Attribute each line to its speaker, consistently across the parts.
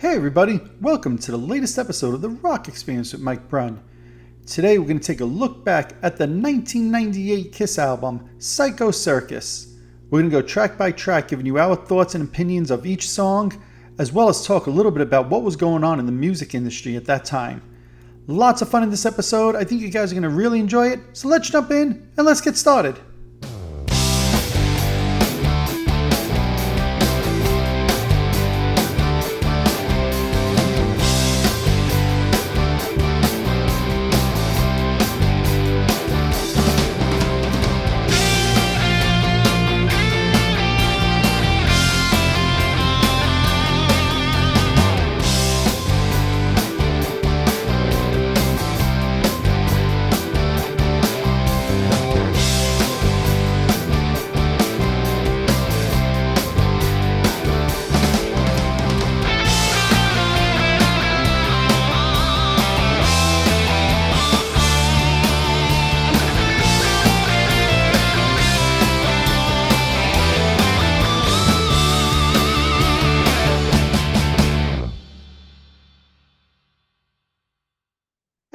Speaker 1: Hey everybody, welcome to the latest episode of The Rock Experience with Mike Brunn. Today we're going to take a look back at the 1998 Kiss album, Psycho Circus. We're going to go track by track, giving you our thoughts and opinions of each song, as well as talk a little bit about what was going on in the music industry at that time. Lots of fun in this episode. I think you guys are going to really enjoy it, so let's jump in and let's get started.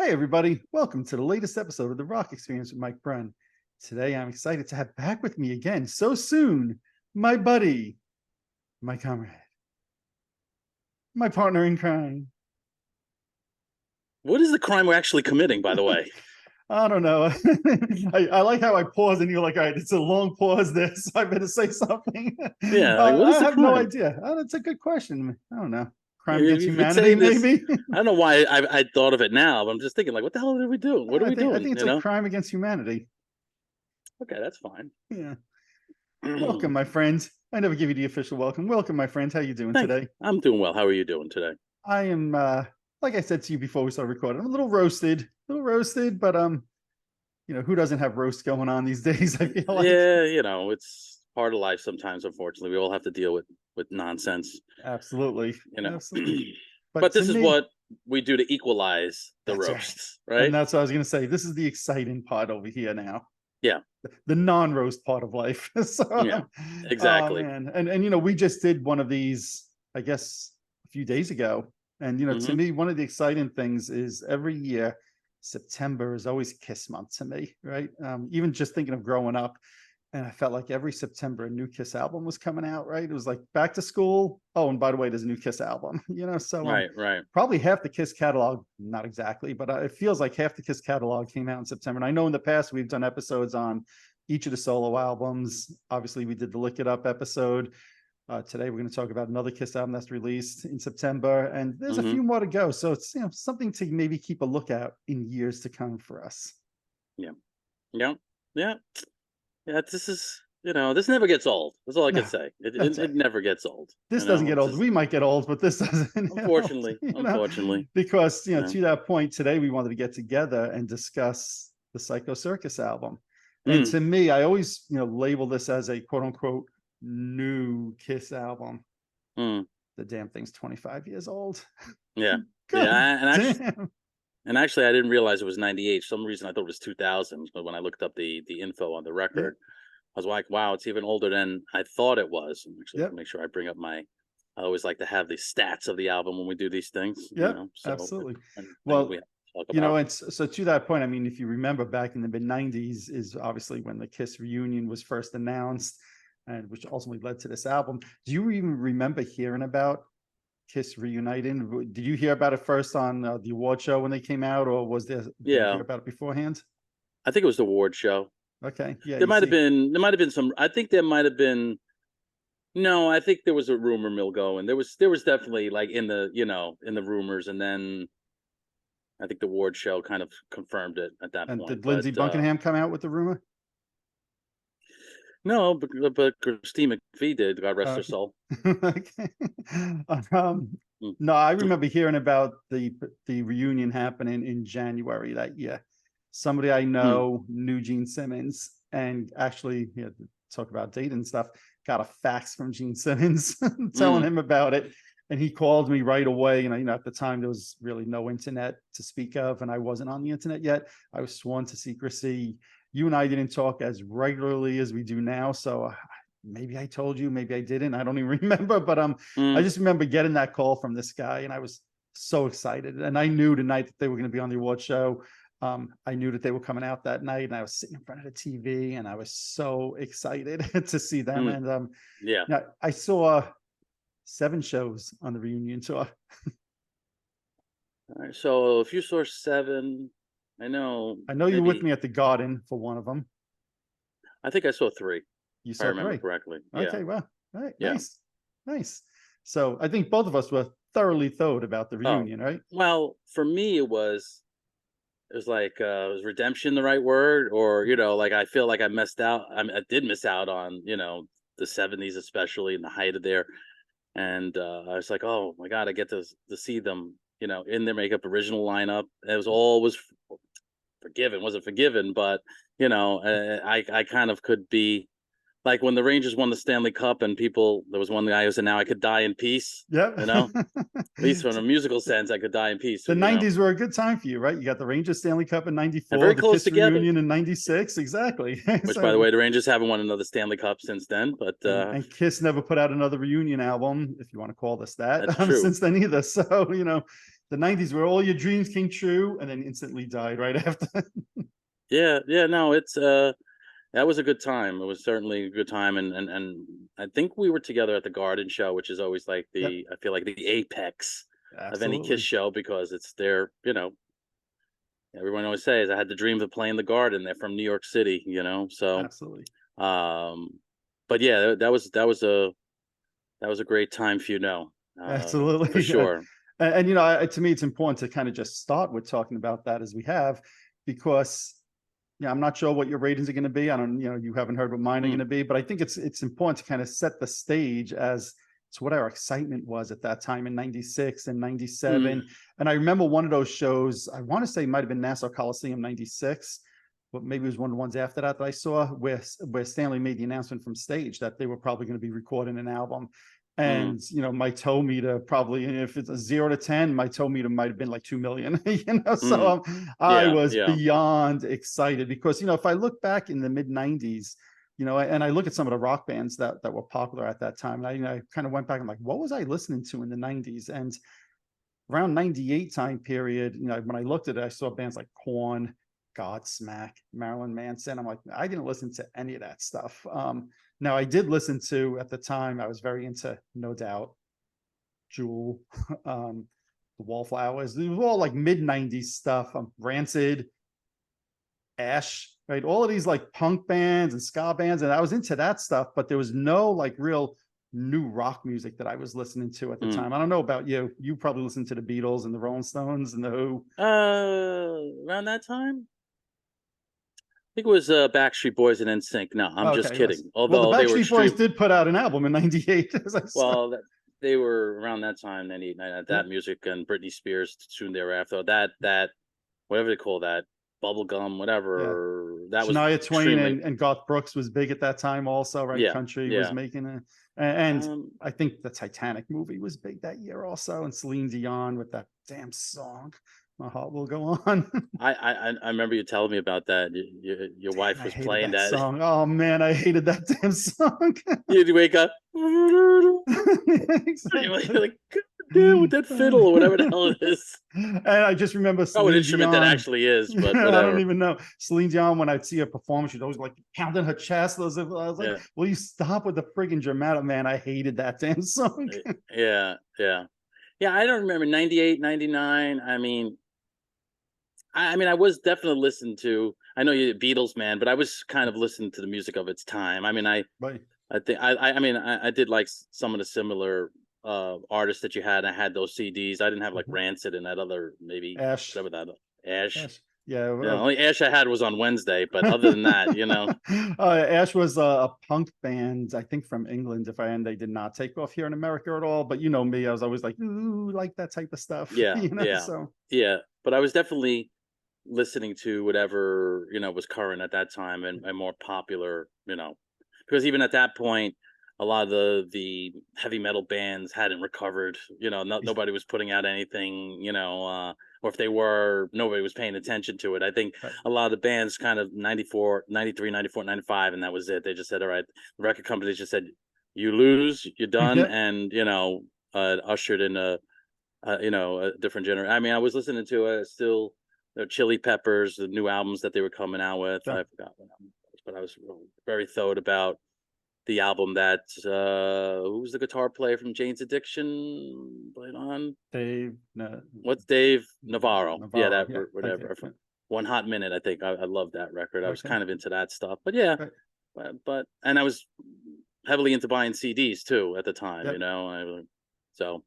Speaker 1: Hey everybody, welcome to the latest episode of The Rock Experience with Mike Brunn. Today I'm excited to have back with me again so soon, my buddy, my comrade, my partner in crime.
Speaker 2: What is the crime we're actually committing, by the way?
Speaker 1: I don't know. I like how I pause and you're like, all right, it's a long pause there, so I better say something.
Speaker 2: Yeah, like, what is
Speaker 1: I
Speaker 2: the
Speaker 1: have
Speaker 2: crime?
Speaker 1: no idea. That's a good question. I don't know. Crime
Speaker 2: You've
Speaker 1: against
Speaker 2: been
Speaker 1: humanity,
Speaker 2: saying this-
Speaker 1: maybe?
Speaker 2: I don't know why I thought of it now, but I'm just thinking, like, what the hell did we do? What are we doing?
Speaker 1: I think it's
Speaker 2: you
Speaker 1: a
Speaker 2: know?
Speaker 1: crime against humanity.
Speaker 2: Okay, that's fine.
Speaker 1: Yeah. Welcome, my friend. I never give you the official welcome. Welcome, my friend. How you doing today?
Speaker 2: I'm doing well. How are you doing today?
Speaker 1: I am, like I said to you before we started recording, I'm a little roasted, but who doesn't have roast going on these days? I feel like.
Speaker 2: Yeah, it's part of life sometimes. Unfortunately, we all have to deal with nonsense.
Speaker 1: Absolutely. Absolutely.
Speaker 2: But this is what we do to equalize the roasts, right?
Speaker 1: And that's what I was going to say. This is the exciting part over here now.
Speaker 2: Yeah.
Speaker 1: The non-roast part of life. So,
Speaker 2: yeah, exactly.
Speaker 1: And we just did one of these, I guess, a few days ago. And, to me, one of the exciting things is every year, September is always Kiss month to me, right? Even just thinking of growing up, and I felt like every September a new Kiss album was coming out, right? It was like back to school. Oh, and by the way, there's a new Kiss album, so
Speaker 2: right.
Speaker 1: Probably half the Kiss catalog, not exactly, but it feels like half the Kiss catalog came out in September. And I know in the past we've done episodes on each of the solo albums. Obviously, we did the Lick It Up episode. Today, we're going to talk about another Kiss album that's released in September, and there's a few more to go. So it's something to maybe keep a lookout in years to come for us.
Speaker 2: Yeah. This is, this never gets old. That's all I can say. It never gets old.
Speaker 1: This doesn't get old. We might get old, but this doesn't.
Speaker 2: Unfortunately,
Speaker 1: because to that point today, we wanted to get together and discuss the Psycho Circus album. And to me, I always label this as a quote unquote new Kiss album. The damn thing's 25 years old.
Speaker 2: Yeah. And actually, I didn't realize it was 98. For some reason, I thought it was 2000. But when I looked up the info on the record, I was like, wow, it's even older than I thought it was. And actually, make sure I bring up I always like to have the stats of the album when we do these things.
Speaker 1: Yeah, absolutely. Well, it's so to that point, I mean, if you remember back in the mid 90s is obviously when the Kiss reunion was first announced, and which ultimately led to this album. Do you even remember hearing about Kiss reuniting? Did you hear about it first on the award show when they came out, or was there? Did you hear about it beforehand?
Speaker 2: I think it was the award show.
Speaker 1: Okay, yeah.
Speaker 2: There might have been some. I think there might have been. No, I think there was a rumor mill going. There was definitely like in the in the rumors, and then I think the award show kind of confirmed it at that point.
Speaker 1: Did Lindsey Buckingham come out with the rumor?
Speaker 2: No, but Christine McVie did. God rest her soul.
Speaker 1: Okay. No, I remember hearing about the reunion happening in January that year. Somebody I know knew Gene Simmons, and actually, talk about dating and stuff. Got a fax from Gene Simmons telling him about it, and he called me right away. And at the time there was really no internet to speak of, and I wasn't on the internet yet. I was sworn to secrecy. You and I didn't talk as regularly as we do now, so maybe I told you, maybe I didn't. I don't even remember, but I
Speaker 2: Mm,
Speaker 1: just remember getting that call from this guy, and I was so excited. And I knew the night that they were going to be on the award show. I knew that they were coming out that night, and I was sitting in front of the TV, and I was so excited to see them.
Speaker 2: mm,
Speaker 1: And
Speaker 2: yeah.
Speaker 1: yeah, I saw 7 shows on the reunion tour.
Speaker 2: All right. So if you saw seven, I know
Speaker 1: I know you were with
Speaker 2: maybe
Speaker 1: me at the Garden for one of them.
Speaker 2: I think I saw three,
Speaker 1: You
Speaker 2: if I
Speaker 1: saw
Speaker 2: remember
Speaker 1: 3.
Speaker 2: correctly. Yeah.
Speaker 1: Okay, well, all right,
Speaker 2: Yeah.
Speaker 1: nice, nice. So I think both of us were thoroughly thrilled about the
Speaker 2: Oh,
Speaker 1: reunion, right?
Speaker 2: well, for me it was like was redemption the right word? Or, like I feel like I messed out. I did miss out on, the 70s, especially in the height of there. And I was like, oh my God, I get to see them, in their makeup original lineup. It was always forgiven, wasn't forgiven, but I kind of could be like when the Rangers won the Stanley Cup and people, there was one guy who said, now I could die in peace,
Speaker 1: Yep.
Speaker 2: at least from a musical sense, I could die in peace.
Speaker 1: The 90s were a good time for you, right? You got the Rangers Stanley Cup in
Speaker 2: And
Speaker 1: 94,
Speaker 2: very
Speaker 1: the
Speaker 2: close
Speaker 1: Kiss
Speaker 2: together.
Speaker 1: reunion in 96. Exactly.
Speaker 2: Which, by the
Speaker 1: So,
Speaker 2: way, the Rangers haven't won another Stanley Cup since then. But
Speaker 1: and Kiss never put out another reunion album, if you want to call this that,
Speaker 2: that's true.
Speaker 1: since then either. So, the 90s were all your dreams came true and then instantly died right after.
Speaker 2: Yeah, yeah. No, it's that was a good time. It was certainly a good time, and I think we were together at the Garden show, which is always like
Speaker 1: Yep,
Speaker 2: I feel like the apex of any Kiss
Speaker 1: absolutely.
Speaker 2: show because it's their, everyone always says I had the dream of playing the Garden. They're from New York City, so
Speaker 1: Absolutely.
Speaker 2: um, but yeah, that was a great time for for
Speaker 1: Absolutely. Yeah.
Speaker 2: sure.
Speaker 1: To me, it's important to kind of just start with talking about that as we have, because I'm not sure what your ratings are going to be. I don't, you haven't heard what mine are going
Speaker 2: Mm,
Speaker 1: to be, but I think it's important to kind of set the stage as to what our excitement was at that time in 96 and
Speaker 2: mm,
Speaker 1: 97. And I remember one of those shows, I want to say might have been Nassau Coliseum 96, but maybe it was one of the ones after that that I saw where Stanley made the announcement from stage that they were probably going to be recording an album.
Speaker 2: mm,
Speaker 1: And my toe meter probably, if it's a 0 to 10, my toe meter might have been like 2 million.
Speaker 2: mm.
Speaker 1: So I
Speaker 2: Yeah,
Speaker 1: was
Speaker 2: yeah.
Speaker 1: beyond excited because if I look back in the mid 90s, and I look at some of the rock bands that were popular at that time, and I kind of went back and like, what was I listening to in the 90s? And around 98 time period, when I looked at it, I saw bands like Korn, Godsmack, Marilyn Manson. I'm like, I didn't listen to any of that stuff. Now I did listen to, at the time, I was very into No Doubt, Jewel, the Wallflowers. It was all like mid 90s stuff. Rancid, Ash, right? All of these like punk bands and ska bands. And I was into that stuff, but there was no like real new rock music that I was listening to at the
Speaker 2: Mm.
Speaker 1: time. I don't know about you. You probably listened to the Beatles and the Rolling Stones and the Who.
Speaker 2: Around that time, I think it was Backstreet Boys and NSYNC. No, I'm just
Speaker 1: Okay, yes.
Speaker 2: kidding.
Speaker 1: Well, the
Speaker 2: Although they were
Speaker 1: Backstreet Boys
Speaker 2: extreme.
Speaker 1: did put out an album in '98, as I saw.
Speaker 2: Well, they were around that time.
Speaker 1: Yeah.
Speaker 2: That music and Britney Spears soon thereafter. That whatever they call that, bubblegum,
Speaker 1: Yeah.
Speaker 2: whatever. That was
Speaker 1: Shania Twain
Speaker 2: extremely.
Speaker 1: and Garth Brooks was big at that time also, right?
Speaker 2: Yeah,
Speaker 1: Country was
Speaker 2: yeah.
Speaker 1: making it. And
Speaker 2: Um,
Speaker 1: I think the Titanic movie was big that year also. And Celine Dion with that damn song, My Heart Will Go On.
Speaker 2: I remember you telling me about that. Your
Speaker 1: Damn,
Speaker 2: wife
Speaker 1: I
Speaker 2: was
Speaker 1: hated
Speaker 2: playing
Speaker 1: that
Speaker 2: that.
Speaker 1: song. Oh man, I hated that damn song.
Speaker 2: You'd wake up. You're
Speaker 1: Exactly.
Speaker 2: like, God damn, with that fiddle or whatever the hell it is.
Speaker 1: And I just remember
Speaker 2: Oh, an
Speaker 1: Celine
Speaker 2: instrument that
Speaker 1: Dion.
Speaker 2: actually is, but
Speaker 1: I don't
Speaker 2: whatever.
Speaker 1: even know. Celine Dion, when I'd see her perform, she'd always like pounding her chest. I was like,
Speaker 2: Yeah.
Speaker 1: will you stop with the friggin' dramatic, man? I hated that damn song.
Speaker 2: Yeah, yeah. Yeah, I don't remember 98, 99. I mean, I was definitely listening to. I know you're a Beatles man, but I was kind of listening to the music of its time.
Speaker 1: But
Speaker 2: I think I did like some of the similar artists that you had. I had those CDs. I didn't have like Rancid and that other maybe
Speaker 1: Ash,
Speaker 2: whatever that Ash.
Speaker 1: Ash, yeah.
Speaker 2: Yeah, only Ash I had was on Wednesday, but other than that,
Speaker 1: Ash was a punk band, I think from England. If I and they did not take off here in America at all. But you know me, I was always like, ooh, like that type of stuff.
Speaker 2: yeah, yeah,
Speaker 1: So
Speaker 2: yeah. But I was definitely listening to whatever was current at that time and more popular, because even at that point a lot of the heavy metal bands hadn't recovered. Nobody was putting out anything. Or if they were, nobody was paying attention to it. I think
Speaker 1: Right.
Speaker 2: a lot of the bands kind of 94, 93, 94, 95, and that was it. They just said, all right, the record companies just said, you lose, you're done,
Speaker 1: Yep.
Speaker 2: and ushered in a different generation. I mean, I was listening to still Chili Peppers, the new albums that they were coming out with.
Speaker 1: Sure.
Speaker 2: I forgot what album it was, but I was very thawed about the album that who was the guitar player from Jane's Addiction played on?
Speaker 1: Dave. No,
Speaker 2: What's Dave Navarro? Yeah,
Speaker 1: Navarro.
Speaker 2: that
Speaker 1: Yeah.
Speaker 2: whatever.
Speaker 1: Yeah.
Speaker 2: One Hot Minute, I think. I love that record. I was
Speaker 1: Okay.
Speaker 2: kind of into that stuff, but yeah,
Speaker 1: Right.
Speaker 2: but and I was heavily into buying CDs too at the time.
Speaker 1: Yep.
Speaker 2: So,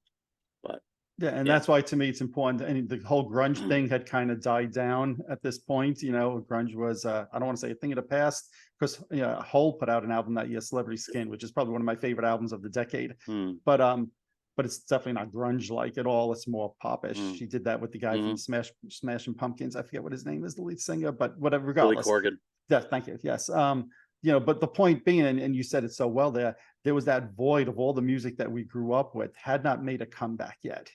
Speaker 2: but
Speaker 1: Yeah, and
Speaker 2: yeah.
Speaker 1: that's why to me it's important. And the whole grunge thing had kind of died down at this point. Grunge was I don't want to say a thing of the past, because Hole put out an album that year, Celebrity Skin, which is probably one of my favorite albums of the decade. But it's definitely not grunge like at all. It's more popish. She did that with the guy from Smashing Pumpkins. I forget what his name is, the lead singer, but whatever. Regardless,
Speaker 2: Billy Corgan.
Speaker 1: Yes, thank you. Yes. But the point being, and you said it so well there was that void of all the music that we grew up with had not made a comeback yet.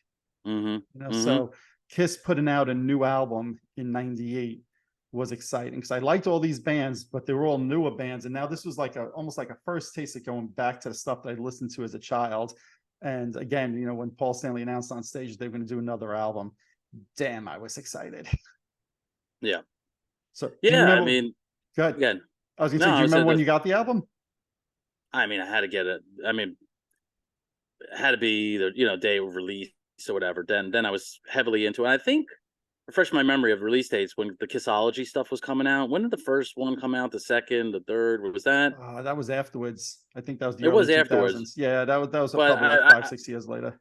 Speaker 1: So Kiss putting out a new album in '98 was exciting, because I liked all these bands, but they were all newer bands. And now this was almost like a first taste of going back to the stuff that I listened to as a child. And again, when Paul Stanley announced on stage they were going to do another album, damn, I was excited.
Speaker 2: Yeah.
Speaker 1: So
Speaker 2: yeah, I mean,
Speaker 1: good.
Speaker 2: Again,
Speaker 1: I was going to say, do you remember when you got the album?
Speaker 2: I mean, I had to get it. I mean, it had to be either day of release or whatever. Then I was heavily into it. I think, refresh my memory of release dates when the Kissology stuff was coming out. When did the first one come out? The second, the third? What was that?
Speaker 1: That was afterwards. I think that was the
Speaker 2: It
Speaker 1: early
Speaker 2: was
Speaker 1: 2000s.
Speaker 2: afterwards.
Speaker 1: Yeah, that was
Speaker 2: But
Speaker 1: probably like 5-6 years later.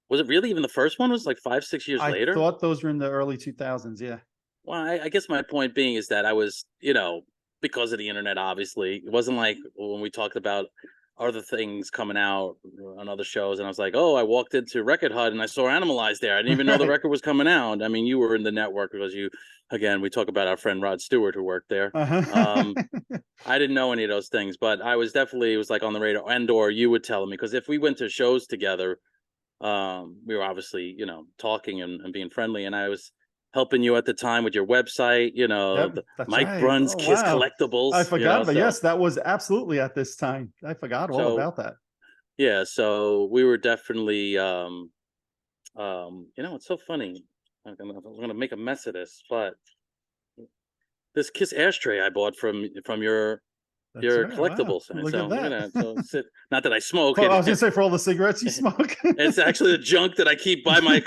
Speaker 2: Was it really even the first one? Was like 5-6 years later?
Speaker 1: I thought those were in the early 2000s. Yeah.
Speaker 2: Well, I guess my point being is that I was, because of the internet, obviously, it wasn't like when we talked about other things coming out on other shows, and I was like, oh, I walked into Record Hut and I saw Animalize there. I didn't even know the record was coming out. I mean, you were in the network because we talk about our friend Rod Stewart who worked there. I didn't know any of those things, but I was definitely, it was like on the radar, or you would tell me, because if we went to shows together, we were obviously, talking and being friendly, and I was helping you at the time with your website, Mike Brunn's Kiss Collectibles.
Speaker 1: I forgot, but yes, that was absolutely at this time. I forgot all about that.
Speaker 2: Yeah, so we were definitely, it's so funny. I was going to make a mess of this, but this Kiss ashtray I bought from your collectibles.
Speaker 1: Wow. Look at that.
Speaker 2: So not that I smoke.
Speaker 1: Well, I was gonna say, for all the cigarettes you smoke.
Speaker 2: It's actually the junk that I keep by my,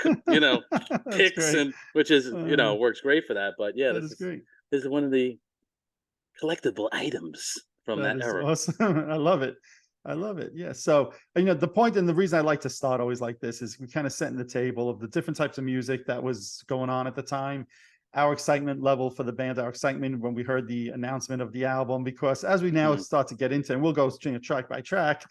Speaker 2: picks, and which is, works great for that. But yeah,
Speaker 1: this is great.
Speaker 2: This is one of the collectible items from that era.
Speaker 1: Awesome. I love it. Yeah. So, the point and the reason I like to start always like this is we kind of setting the table of the different types of music that was going on at the time, our excitement level for the band, our excitement when we heard the announcement of the album, because as we now start to get into, and we'll go track by track,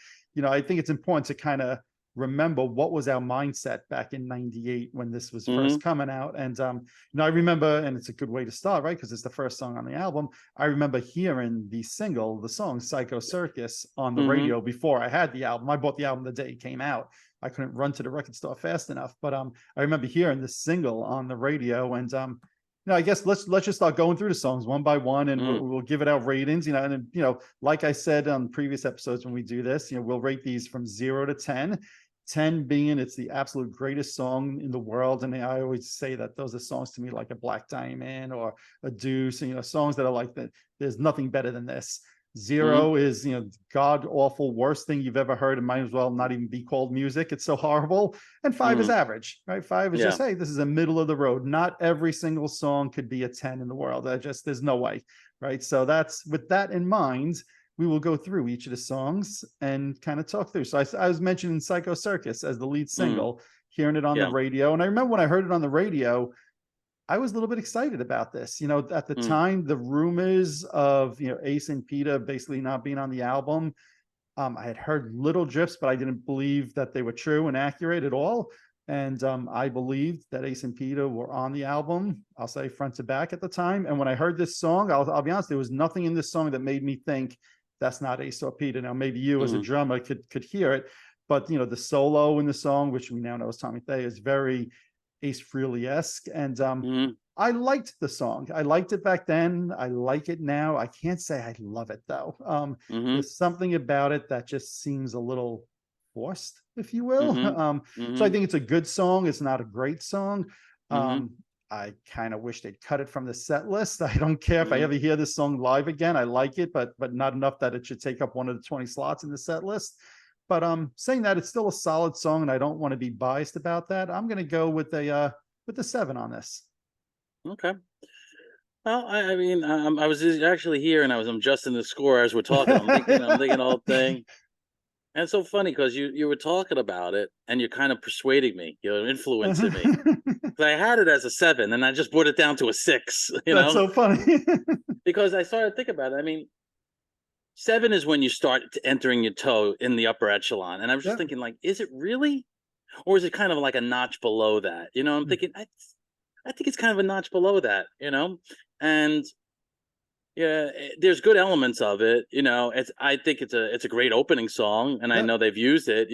Speaker 1: I think it's important to kind of remember what was our mindset back in '98 when this was first coming out. And I remember, and it's a good way to start, right, because it's the first song on the album. I remember hearing the song Psycho Circus on the radio before I had the album. I bought the album the day it came out. I couldn't run to the record store fast enough, but I remember hearing the single on the radio. And I guess let's just start going through the songs one by one, and we'll give it our ratings. And like I said on previous episodes, when we do this, we'll rate these from 0 to 10. 10 being it's the absolute greatest song in the world, and I always say that those are songs to me like a Black Diamond or a Deuce, songs that are like that. There's nothing better than this. 0 is god awful, worst thing you've ever heard, and might as well not even be called music. It's so horrible. And 5 is average, right? 5 is just, hey, this is a middle of the road. Not every single song could be a 10 in the world. There's no way, right? So that's with that in mind, we will go through each of the songs and kind of talk through. So I was mentioning Psycho Circus as the lead single, hearing it on the radio. And I remember when I heard it on the radio, I was a little bit excited about this. At the time, the rumors of, Ace and Peter basically not being on the album, I had heard little drifts, but I didn't believe that they were true and accurate at all. And I believed that Ace and Peter were on the album, I'll say front to back at the time. And when I heard this song, I'll be honest, there was nothing in this song that made me think that's not Ace or Peter. Now, maybe you as a
Speaker 2: Mm-hmm.
Speaker 1: drummer could hear it, but the solo in the song, which we now know is Tommy Thayer, is very Ace Frehley-esque. And
Speaker 2: Mm-hmm.
Speaker 1: I liked the song. I liked it back then. I like it now. I can't say I love it though.
Speaker 2: Mm-hmm.
Speaker 1: There's something about it that just seems a little forced, if you will. So I
Speaker 2: Mm-hmm.
Speaker 1: think it's a good song. It's not a great song.
Speaker 2: Mm-hmm.
Speaker 1: I kind of wish they'd cut it from the set list. I don't care if I
Speaker 2: Mm-hmm.
Speaker 1: ever hear this song live again. I like it, but not enough that it should take up one of the 20 slots in the set list. But saying that, it's still a solid song, and I don't want to be biased about that. I'm going to go with the 7 on this.
Speaker 2: Okay. Well, I mean, I was actually here, and I'm adjusting the score as we're talking. I'm thinking the whole thing. And it's so funny because you were talking about it, and you're kind of persuading me, influencing me. Because I had it as a 7, and I just brought it down to a 6.
Speaker 1: That's so funny.
Speaker 2: Because I started to think about it. I mean, 7 is when you start entering your toe in the upper echelon, and I was just thinking, like, is it really, or is it kind of like a notch below that? I'm thinking, I think it's kind of a notch below that, and yeah, there's good elements of it. I think it's a great opening song, and I know they've used it.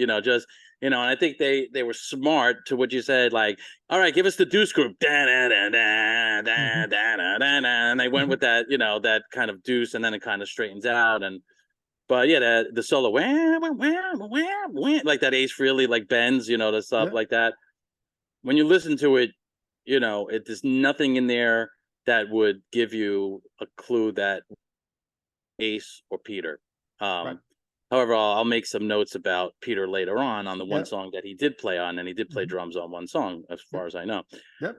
Speaker 2: And I think they were smart to what you said. Like, all right, give us the deuce group, da da da da da da da da, and they went with that, that kind of deuce, and then it kind of straightens out. But yeah, the solo, wah, wah, wah, wah, wah, like that Ace Frehley like bends, the stuff like that. When you listen to it, there's nothing in there that would give you a clue that Ace or Peter. However, I'll make some notes about Peter later on the one song that he did play on, and he did play drums on one song, as far as I know.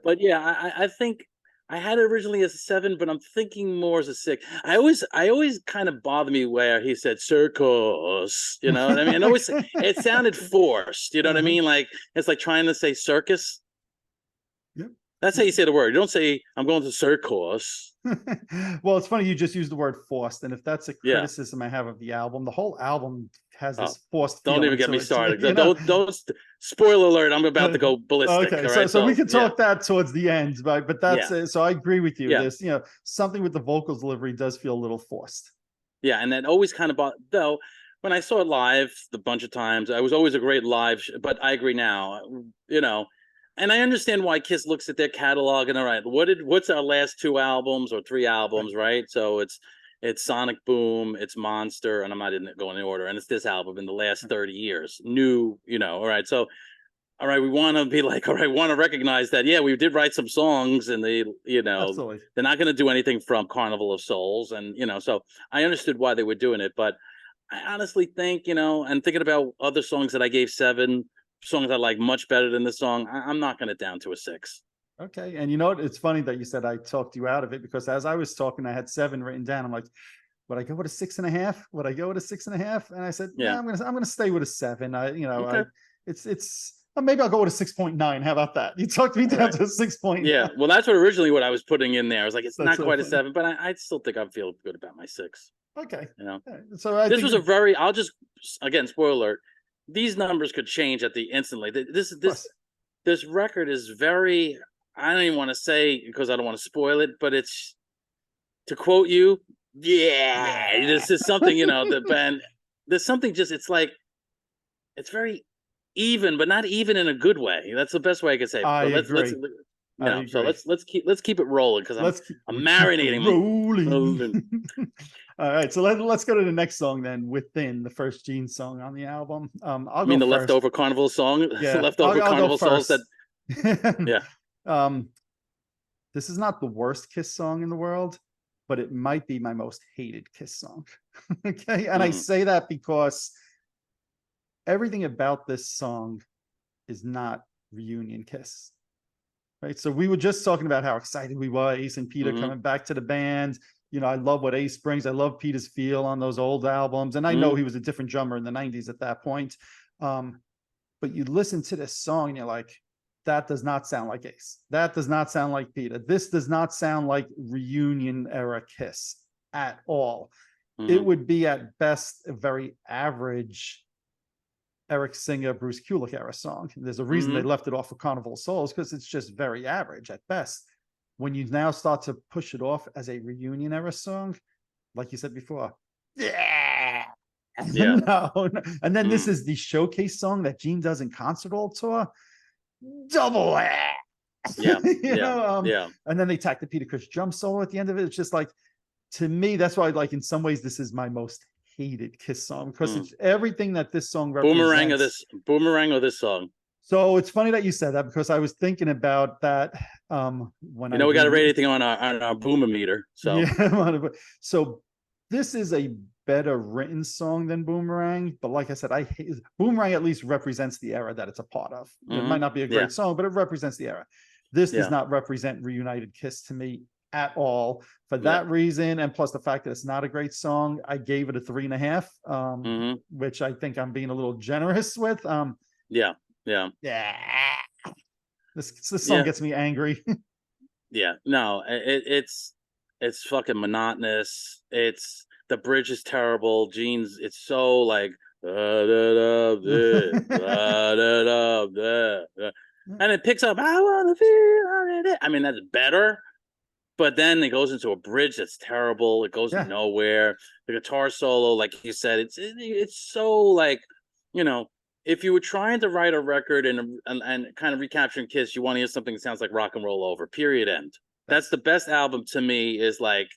Speaker 2: But yeah, I think I had it originally as a 7, but I'm thinking more as a 6. I always kind of bother me where he said circus, you know what I mean? It sounded forced, you know what I mean? Like, it's like trying to say circus. That's how you say the word. You don't say, I'm going to Circus.
Speaker 1: Well, it's funny you just used the word forced, and if that's a criticism I have of the album, the whole album has this forced
Speaker 2: don't
Speaker 1: feeling
Speaker 2: even get me
Speaker 1: to it,
Speaker 2: started.
Speaker 1: you know?
Speaker 2: Don't spoiler alert, I'm about to go ballistic.
Speaker 1: Okay,
Speaker 2: all right?
Speaker 1: so we can talk that towards the end, but that's so I agree with you.
Speaker 2: Yeah.
Speaker 1: There's something with the vocals delivery does feel a little forced.
Speaker 2: Yeah, and that always kind of though when I saw it live a bunch of times, it was always a great live but I agree now, and I understand why Kiss looks at their catalog and all right, what's our last 2 albums or 3 albums, right? So it's Sonic Boom, it's Monster, and I'm not going in order, and it's this album in the last 30 years. New, all right. So all right, we want to be like, all right, want to recognize that, we did write some songs, and they,
Speaker 1: Absolutely.
Speaker 2: they're not going to do anything from Carnival of Souls, and so I understood why they were doing it, but I honestly think, and thinking about other songs that I gave 7, songs I like much better than this song, I'm knocking it down to a 6.
Speaker 1: Okay, and it's funny that you said I talked you out of it, because as I was talking, I had 7 written down. I'm like, would I go with a 6.5? Would I go with a 6.5? And I said, yeah, I'm gonna stay with a 7. It's maybe I'll go with a 6.9. How about that? You talked me down to a 6.9.
Speaker 2: Yeah, well, that's originally what I was putting in there. I was like, it's not quite a 7, but I still think I feel good about my 6.
Speaker 1: Okay.
Speaker 2: So this was I'll just, again, spoiler alert, these numbers could change instantly. This record is very, I don't even want to say, because I don't want to spoil it, but it's, to quote you, this is something, the band, there's something just, it's like, it's very even, but not even in a good way. That's the best way I could say it.
Speaker 1: I agree.
Speaker 2: So let's keep it rolling, because I'm marinating.
Speaker 1: Rolling. All right, so let's go to the next song then. Within, the first Gene song on the album. I'll go
Speaker 2: the
Speaker 1: first.
Speaker 2: leftover Carnival song.
Speaker 1: Yeah,
Speaker 2: Leftover
Speaker 1: I'll
Speaker 2: Carnival
Speaker 1: go first.
Speaker 2: songs.
Speaker 1: This is not the worst Kiss song in the world, but it might be my most hated Kiss song. Okay, and I say that because everything about this song is not reunion Kiss. Right, so we were just talking about how excited we were, Ace and Peter coming back to the band. I love what Ace brings. I love Peter's feel on those old albums, and I know he was a different drummer in the 90s at that point. But you listen to this song and you're like, that does not sound like Ace. That does not sound like Peter. This does not sound like reunion era Kiss at all. It would be at best a very average Eric Singer, Bruce Kulick era song. There's a reason they left it off of Carnival of Souls, because it's just very average at best. When you now start to push it off as a reunion era song, like you said before,
Speaker 2: Yeah.
Speaker 1: No, no. And then this
Speaker 2: Mm.
Speaker 1: is the showcase song that Gene does in Concert Hall Tour. Double
Speaker 2: Yeah.
Speaker 1: you
Speaker 2: Yeah.
Speaker 1: know,
Speaker 2: Yeah.
Speaker 1: and then they tack the Peter Chris drum solo at the end of it. It's just like, to me, that's why, like, in some ways, this is my most hated Kiss song, because
Speaker 2: Mm.
Speaker 1: it's everything that this song
Speaker 2: Boomerang of
Speaker 1: represents.
Speaker 2: this boomerang of this song.
Speaker 1: So it's funny that you said that, because I was thinking about that when
Speaker 2: You
Speaker 1: I
Speaker 2: know, we got to rate
Speaker 1: re
Speaker 2: anything on our boomer meter. So
Speaker 1: yeah. So this is a better written song than Boomerang, but like I said, I hate Boomerang. At least represents the era that it's a part of. It might not be a
Speaker 2: yeah.
Speaker 1: great song, but it represents the era. This does
Speaker 2: Yeah.
Speaker 1: not represent Reunited Kiss to me at all. For
Speaker 2: Yeah.
Speaker 1: that reason, and plus the fact that it's not a great song, I gave it a 3.5, which I think I'm being a little generous with.
Speaker 2: Yeah. Yeah.
Speaker 1: Yeah, this song
Speaker 2: Yeah.
Speaker 1: gets me angry.
Speaker 2: Yeah. No, it's fucking monotonous. It's the bridge is terrible. Gene's it's so like and it picks up I wanna feel. I mean, that's better. But then it goes into a bridge that's terrible. It goes
Speaker 1: Yeah.
Speaker 2: nowhere. The guitar solo, like you said, it's so like, you know, if you were trying to write a record and kind of recapturing Kiss, you want to hear something that sounds like Rock and Roll Over. Period. End. That's the best album to me. Is like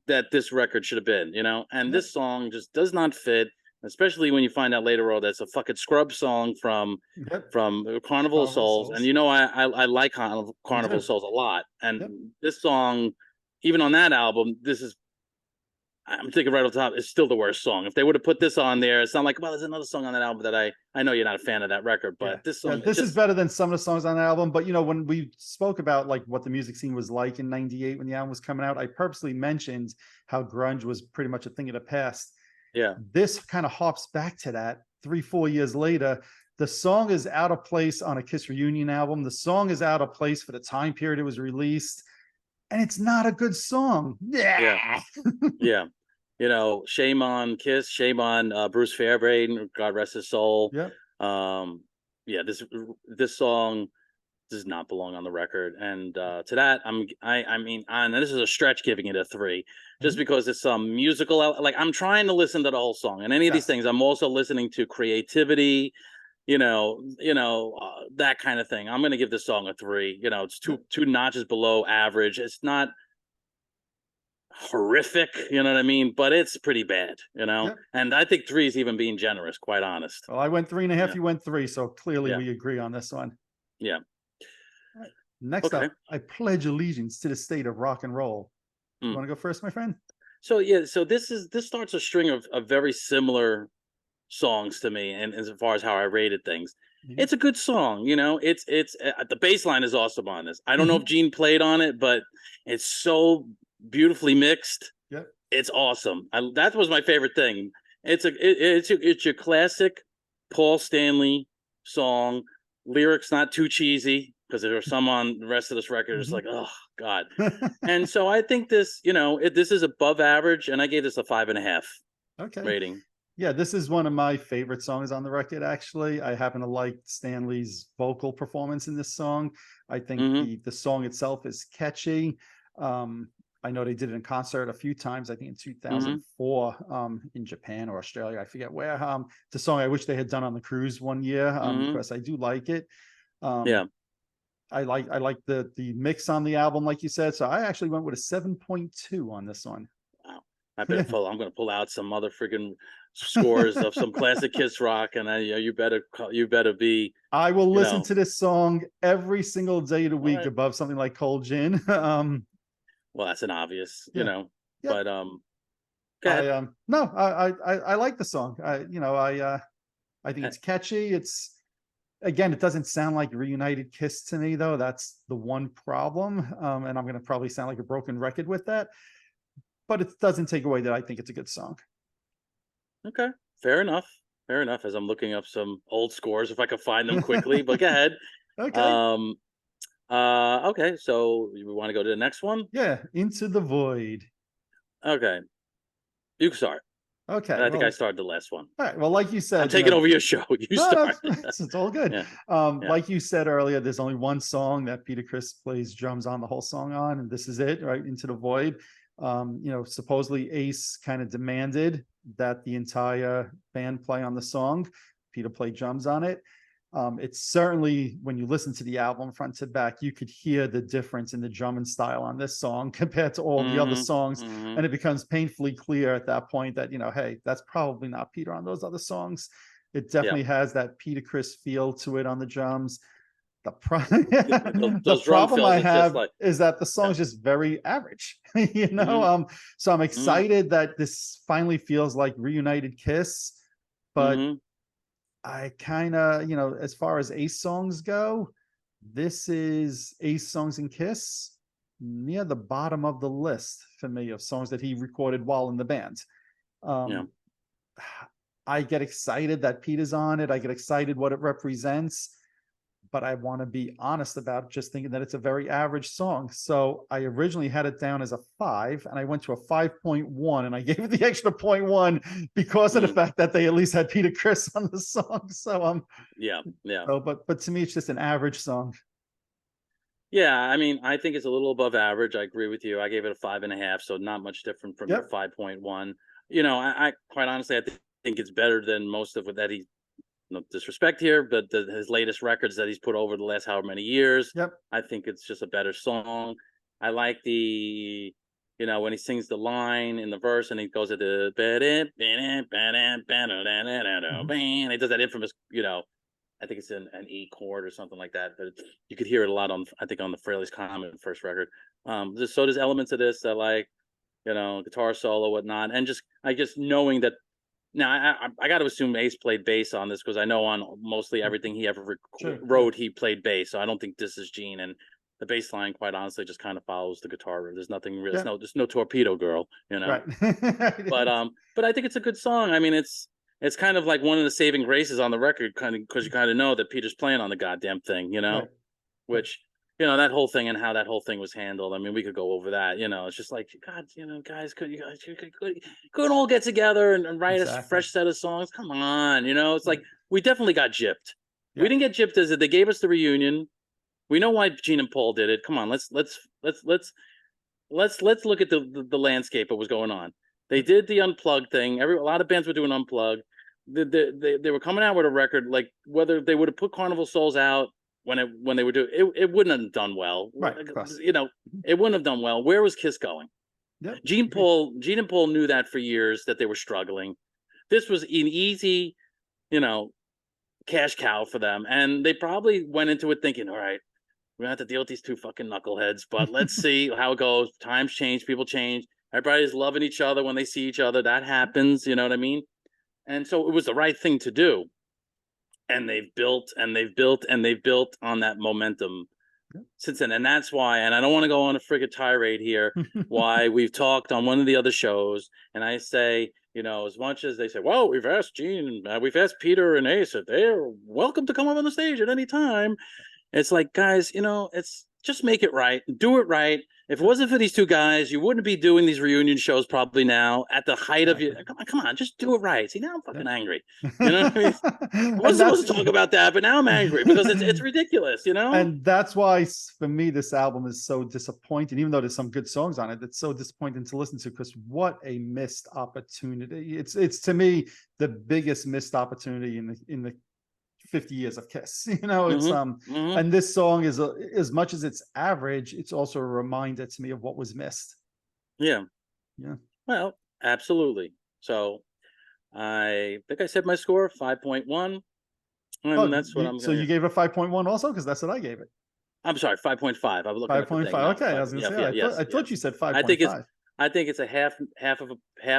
Speaker 2: that this record should have been, you know. And this song just does not fit, especially when you find out later on that's a fucking scrub song from Carnival of Souls. And you know, I like Carnival of Souls a lot. And this song, even on that album, this is I'm thinking right off the top, it's still the worst song. If they would have put this on there, it's not like, well, there's another song on that album that I know you're not a fan of that record, but this song,
Speaker 1: this is better than some of the songs on the album. But you know, when we spoke about like what the music scene was like in '98 when the album was coming out, I purposely mentioned how grunge was pretty much a thing of the past.
Speaker 2: Yeah,
Speaker 1: this kind of hops back to that 3-4 years later. The song is out of place on a Kiss reunion album. The song is out of place for the time period it was released, and it's not a good song.
Speaker 2: Yeah. Yeah. You know, shame on Kiss, shame on Bruce Fairbairn, God rest his soul.
Speaker 1: Yep.
Speaker 2: Yeah, this song does not belong on the record. And to that, I mean, and this is a stretch giving it a 3, just because it's some musical. Like I'm trying to listen to the whole song, and any of these things, I'm also listening to creativity. You know, that kind of thing. I'm going to give this song a 3. You know, it's two notches below average. It's not horrific, you know what I mean, but it's pretty bad, you know. And I think 3 is even being generous, quite honest.
Speaker 1: Well, I went 3.5, you went 3, so clearly we agree on this one.
Speaker 2: Yeah.
Speaker 1: Next up, I pledge allegiance to the state of rock and roll. You want to go first, my friend?
Speaker 2: So yeah, so this starts a string of very similar songs to me, and as far as how I rated things. It's a good song, you know. It's the bass line is awesome on this. I don't know if Gene played on it, but it's so beautifully mixed.
Speaker 1: Yep.
Speaker 2: It's awesome. That was my favorite thing. It's your classic Paul Stanley song. Lyrics not too cheesy, because there are some on the rest of this record. It's like, oh God. And so I think this, you know, this is above average, and I gave this a 5.5 rating.
Speaker 1: Yeah, this is one of my favorite songs on the record, actually. I happen to like Stanley's vocal performance in this song. I think the song itself is catchy. I know they did it in concert a few times, I think in 2004 in Japan or Australia, I forget where. It's a song I wish they had done on the cruise one year, because I do like it. I like the mix on the album, like you said. So I actually went with a 7.2 on this one.
Speaker 2: Wow. I'm going to pull out some other friggin' scores of some classic Kiss rock, and you better be.
Speaker 1: I will listen to this song every single day of the week above something like Cold Gin.
Speaker 2: Well, that's an obvious, you know, but
Speaker 1: I like the song. I think it's catchy. It's, again, it doesn't sound like Reunited Kiss to me, though. That's the one problem, and I'm going to probably sound like a broken record with that. But it doesn't take away that I think it's a good song.
Speaker 2: Okay, fair enough. Fair enough. As I'm looking up some old scores, if I could find them quickly, but go ahead.
Speaker 1: Okay.
Speaker 2: Okay, so we want to go to the next one?
Speaker 1: Yeah, Into the Void.
Speaker 2: Okay. You can start.
Speaker 1: Okay.
Speaker 2: I think I started the last one.
Speaker 1: All right. Well, like you said,
Speaker 2: I'm taking over your show. You start.
Speaker 1: It's all good. Like you said earlier, there's only one song that Peter Criss plays drums on the whole song on, and this is it, right? Into the Void. Supposedly Ace kind of demanded that the entire band play on the song. Peter played drums on it. It's certainly, when you listen to the album front to back, you could hear the difference in the drumming style on this song compared to all the other songs. And it becomes painfully clear at that point that, hey, that's probably not Peter on those other songs. It definitely has that Peter Criss feel to it on the drums. The problem I have is that the song is just very average, So I'm excited that this finally feels like reunited Kiss, but I kind of, as far as Ace songs go, this is Ace songs and Kiss near the bottom of the list for me of songs that he recorded while in the band. I get excited that Peter's on it. I get excited what it represents, but I want to be honest about just thinking that it's a very average song. So I originally had it down as a 5, and I went to a 5.1, and I gave it the extra 0.1 because of the fact that they at least had Peter Criss on the song. So but to me, it's just an average song.
Speaker 2: Yeah, I mean, I think it's a little above average. I agree with you. I gave it a 5.5, so not much different from your 5.1. I quite honestly, I think it's better than most of what that he. No disrespect here, but his latest records that he's put over the last however many years. I think it's just a better song. I like the, when he sings the line in the verse and he goes at the and he does that infamous, I think it's an E chord or something like that. But you could hear it a lot on the Fraley's Common first record. So there's elements of this that guitar solo, whatnot, and just knowing that. Now, I got to assume Ace played bass on this because I know on mostly everything he ever wrote, he played bass. So I don't think this is Gene. And the bass line, quite honestly, just kind of follows the guitar. There's nothing real. There's no Torpedo Girl, Right. But I think it's a good song. I mean, it's kind of like one of the saving graces on the record, kind of because you kind of know that Peter's playing on the goddamn thing, right. Which. That whole thing and how that whole thing was handled. I mean, we could go over that. It's just like, God, guys, could all get together and write a fresh set of songs? Come on, it's like we definitely got gypped. We didn't get gypped as they gave us the reunion. We know why Gene and Paul did it. Come on, let's look at the landscape of what's going on. They did the unplugged thing. A lot of bands were doing unplugged. They were coming out with a record, like whether they would have put Carnival Souls out. When they were doing it wouldn't have done well.
Speaker 1: Right.
Speaker 2: It wouldn't have done well. Where was Kiss going? Gene and Paul knew that for years that they were struggling. This was an easy, cash cow for them. And they probably went into it thinking, all right, we're gonna have to deal with these two fucking knuckleheads, but let's see how it goes. Times change, people change. Everybody's loving each other when they see each other. That happens, you know what I mean? And so it was the right thing to do. And they've built on that momentum since then. And that's why, and I don't want to go on a friggin' tirade here, why we've talked on one of the other shows. And I say, as much as they say, well, we've asked Gene, we've asked Peter and Ace if they're welcome to come up on the stage at any time. It's like, guys, it's just make it right. Do it right. If it wasn't for these two guys, you wouldn't be doing these reunion shows probably now at the height of your. Come on, just do it right. See, now I'm fucking angry. What I mean? I wasn't supposed to talk about that, but now I'm angry because it's ridiculous,
Speaker 1: And that's why, for me, this album is so disappointing. Even though there's some good songs on it, it's so disappointing to listen to because what a missed opportunity! It's to me the biggest missed opportunity in the 50 years of Kiss. And this song is as much as it's average, it's also a reminder to me of what was missed.
Speaker 2: Yeah. Well, absolutely. So I think I said my score 5.1. And that's what I'm
Speaker 1: so you gave it 5.1 also, because that's what I gave it.
Speaker 2: I'm sorry, 5.5. I was looking
Speaker 1: 5.5. Okay, I was gonna say I thought you said 5.5.
Speaker 2: I think it's a half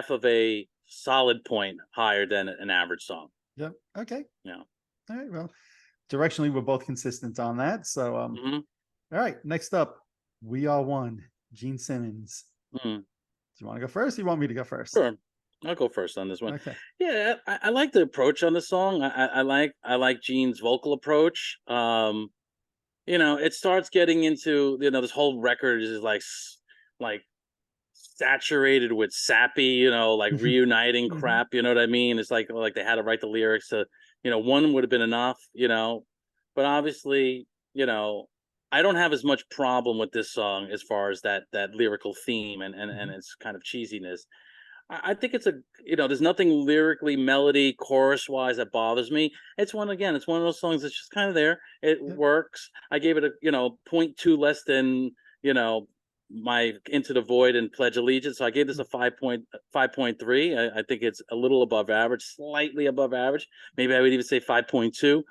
Speaker 2: of a solid point higher than an average song.
Speaker 1: Yep. Okay.
Speaker 2: Yeah.
Speaker 1: All right. Well, directionally, we're both consistent on that. So, all right. Next up, We Are One, Gene Simmons. Do you want to go first? Or you want me to go first?
Speaker 2: Sure. I'll go first on this one.
Speaker 1: Okay.
Speaker 2: Yeah, I like the approach on the song. I like Gene's vocal approach. It starts getting into this whole record is like saturated with sappy, like reuniting crap. You know what I mean? It's like they had to write the lyrics to, one would have been enough, but obviously, I don't have as much problem with this song as far as that lyrical theme and its kind of cheesiness. I think it's there's nothing lyrically, melody, chorus wise that bothers me. It's one of those songs that's just kind of there. It
Speaker 1: Yeah.
Speaker 2: works. I gave it a, 0.2 less than, my Into the Void and Pledge Allegiance. So I gave this a 5.3. I think it's a little above average, slightly above average. Maybe I would even say 5.2.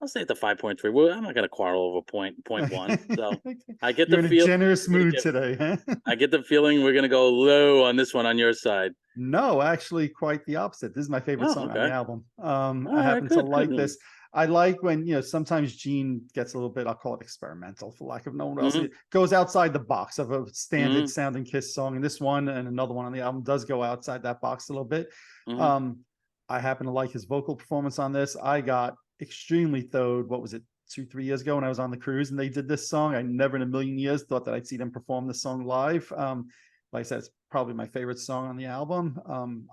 Speaker 2: I'll say at the 5.3. Well, I'm not going to quarrel over point one. So I get
Speaker 1: You're
Speaker 2: the
Speaker 1: in a
Speaker 2: feel.
Speaker 1: generous mood today, huh?
Speaker 2: I get the feeling we're going to go low on this one on your side.
Speaker 1: No, actually, quite the opposite. This is my favorite
Speaker 2: Oh,
Speaker 1: song on the
Speaker 2: okay.
Speaker 1: album.
Speaker 2: All
Speaker 1: I
Speaker 2: right,
Speaker 1: happen to
Speaker 2: good,
Speaker 1: like
Speaker 2: good.
Speaker 1: this. I like when, sometimes Gene gets a little bit, I'll call it experimental for lack of no one else.
Speaker 2: Mm-hmm.
Speaker 1: It goes outside the box of a standard
Speaker 2: Mm-hmm.
Speaker 1: sounding Kiss song. And this one and another one on the album does go outside that box a little bit.
Speaker 2: Mm-hmm.
Speaker 1: I happen to like his vocal performance on this. I got extremely thrilled. What was it? 2-3 years ago when I was on the cruise and they did this song. I never in a million years thought that I'd see them perform this song live. Like I said, it's probably my favorite song on the album.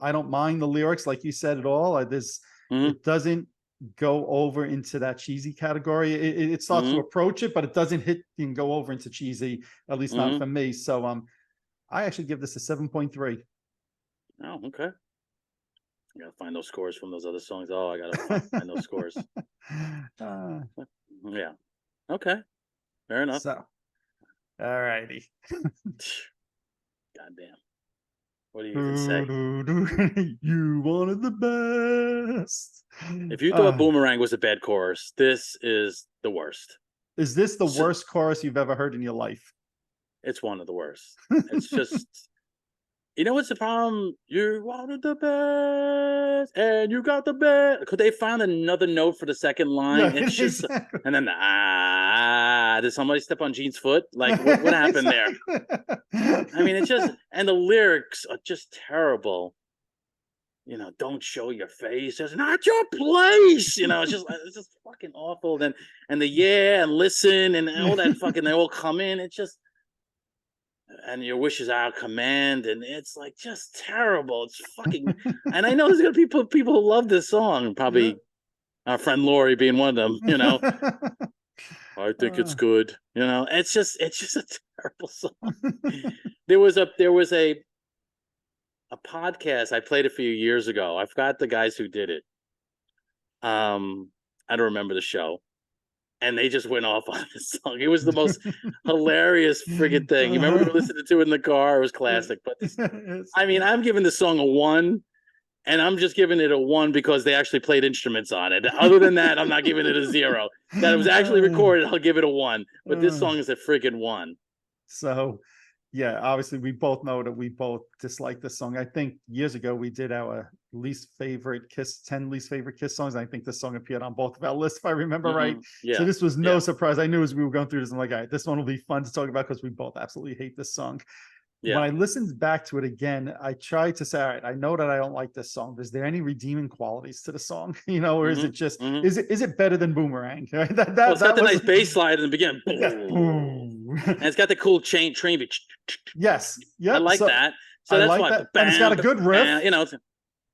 Speaker 1: I don't mind the lyrics, like you said, at all.
Speaker 2: Mm-hmm.
Speaker 1: It doesn't go over into that cheesy category. It starts to
Speaker 2: Mm-hmm.
Speaker 1: approach it, but it doesn't hit and go over into cheesy, at least not
Speaker 2: Mm-hmm.
Speaker 1: for me. So I actually give this a 7.3.
Speaker 2: Oh, okay. I gotta find those scores from those other songs. Oh, I gotta find those scores. Yeah. Okay. Fair enough.
Speaker 1: So, all righty.
Speaker 2: Goddamn. What do you even say?
Speaker 1: You wanted the best.
Speaker 2: If you thought Boomerang was a bad chorus, this is the worst.
Speaker 1: Is this the worst chorus you've ever heard in your life?
Speaker 2: It's one of the worst. It's just, what's the problem? You wanted the best, and you got the best. Could they find another note for the second line?
Speaker 1: Yeah,
Speaker 2: it's just,
Speaker 1: exactly.
Speaker 2: And then did somebody step on Gene's foot? Like, what happened there? I mean, it's just, and the lyrics are just terrible. Don't show your face. It's not your place. It's just fucking awful. And the and listen and all that fucking, they all come in. It's just, and your wishes are our command, and it's like just terrible. It's fucking, and I know there's gonna be people who love this song. Probably our friend Lori being one of them. I think it's good. It's just a terrible song. There was a podcast. I played it for you years ago. I forgot the guys who did it. I don't remember the show. And they just went off on this song. It was the most hilarious friggin' thing. You remember we were listening to it in the car? It was classic. But I mean, I'm giving the song a 1, and I'm just giving it a 1 because they actually played instruments on it. Other than that, I'm not giving it a 0. That it was actually recorded, I'll give it a 1. But this song is a friggin' 1.
Speaker 1: So, yeah, obviously we both know that we both dislike this song. I think years ago we did our least favorite Kiss, 10 least favorite Kiss songs. And I think this song appeared on both of our lists, if I remember right.
Speaker 2: Yeah.
Speaker 1: So this was no surprise. I knew as we were going through this, I'm like, all right, this one will be fun to talk about because we both absolutely hate this song.
Speaker 2: Yeah.
Speaker 1: When I listened back to it again, I tried to say, all right, I know that I don't like this song. Is there any redeeming qualities to the song? Or is it just, is it better than Boomerang? Right?
Speaker 2: Well, it's got the nice bass slide in the beginning. And it's got the cool train beat.
Speaker 1: Yes. Yeah.
Speaker 2: I like that. So
Speaker 1: I
Speaker 2: that's
Speaker 1: like
Speaker 2: why.
Speaker 1: that. And it's got a good riff.